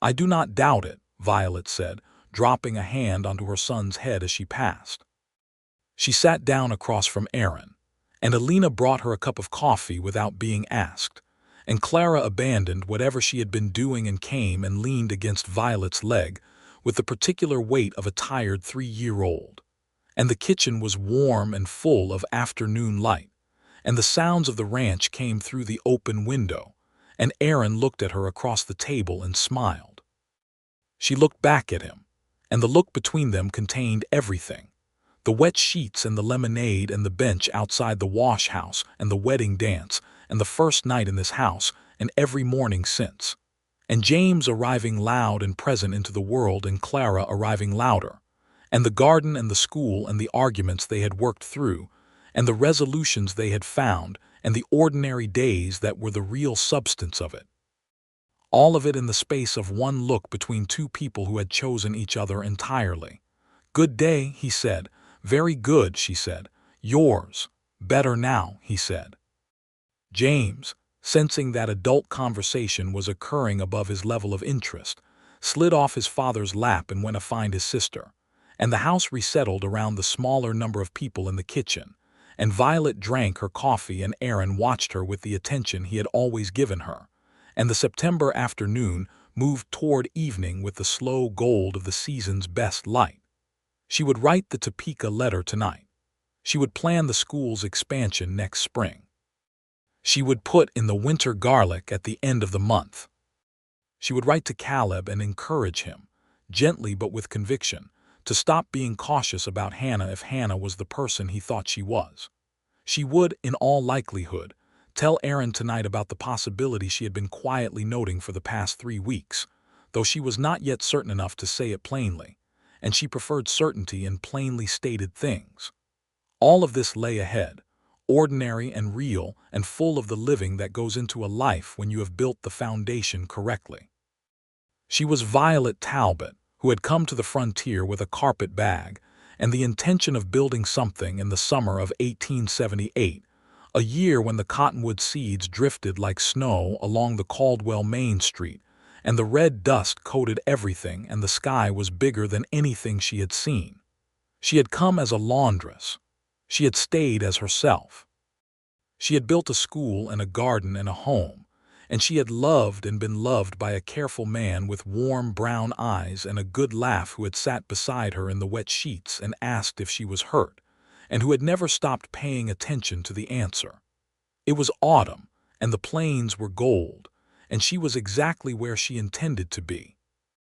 "I do not doubt it," Violet said, dropping a hand onto her son's head as she passed. She sat down across from Aaron, and Alina brought her a cup of coffee without being asked, and Clara abandoned whatever she had been doing and came and leaned against Violet's leg with the particular weight of a tired 3-year-old. And the kitchen was warm and full of afternoon light, and the sounds of the ranch came through the open window, and Aaron looked at her across the table and smiled. She looked back at him, and the look between them contained everything: the wet sheets and the lemonade and the bench outside the wash house and the wedding dance and the first night in this house and every morning since, and James arriving loud and present into the world and Clara arriving louder, and the garden and the school and the arguments they had worked through, and the resolutions they had found, and the ordinary days that were the real substance of it. All of it in the space of one look between two people who had chosen each other entirely. "Good day," he said. "Very good," she said. "Yours. Better now," he said. James, sensing that adult conversation was occurring above his level of interest, slid off his father's lap and went to find his sister, and the house resettled around the smaller number of people in the kitchen, and Violet drank her coffee and Aaron watched her with the attention he had always given her, and the September afternoon moved toward evening with the slow gold of the season's best light. She would write the Topeka letter tonight. She would plan the school's expansion next spring. She would put in the winter garlic at the end of the month. She would write to Caleb and encourage him, gently but with conviction, to stop being cautious about Hannah if Hannah was the person he thought she was. She would, in all likelihood, tell Aaron tonight about the possibility she had been quietly noting for the past 3 weeks, though she was not yet certain enough to say it plainly, and she preferred certainty in plainly stated things. All of this lay ahead, ordinary and real and full of the living that goes into a life when you have built the foundation correctly. She was Violet Talbot, who had come to the frontier with a carpet bag and the intention of building something in the summer of 1878, a year when the cottonwood seeds drifted like snow along the Caldwell Main Street, and the red dust coated everything and the sky was bigger than anything she had seen. She had come as a laundress. She had stayed as herself. She had built a school and a garden and a home, and she had loved and been loved by a careful man with warm brown eyes and a good laugh who had sat beside her in the wet sheets and asked if she was hurt, and who had never stopped paying attention to the answer. It was autumn, and the plains were gold, and she was exactly where she intended to be,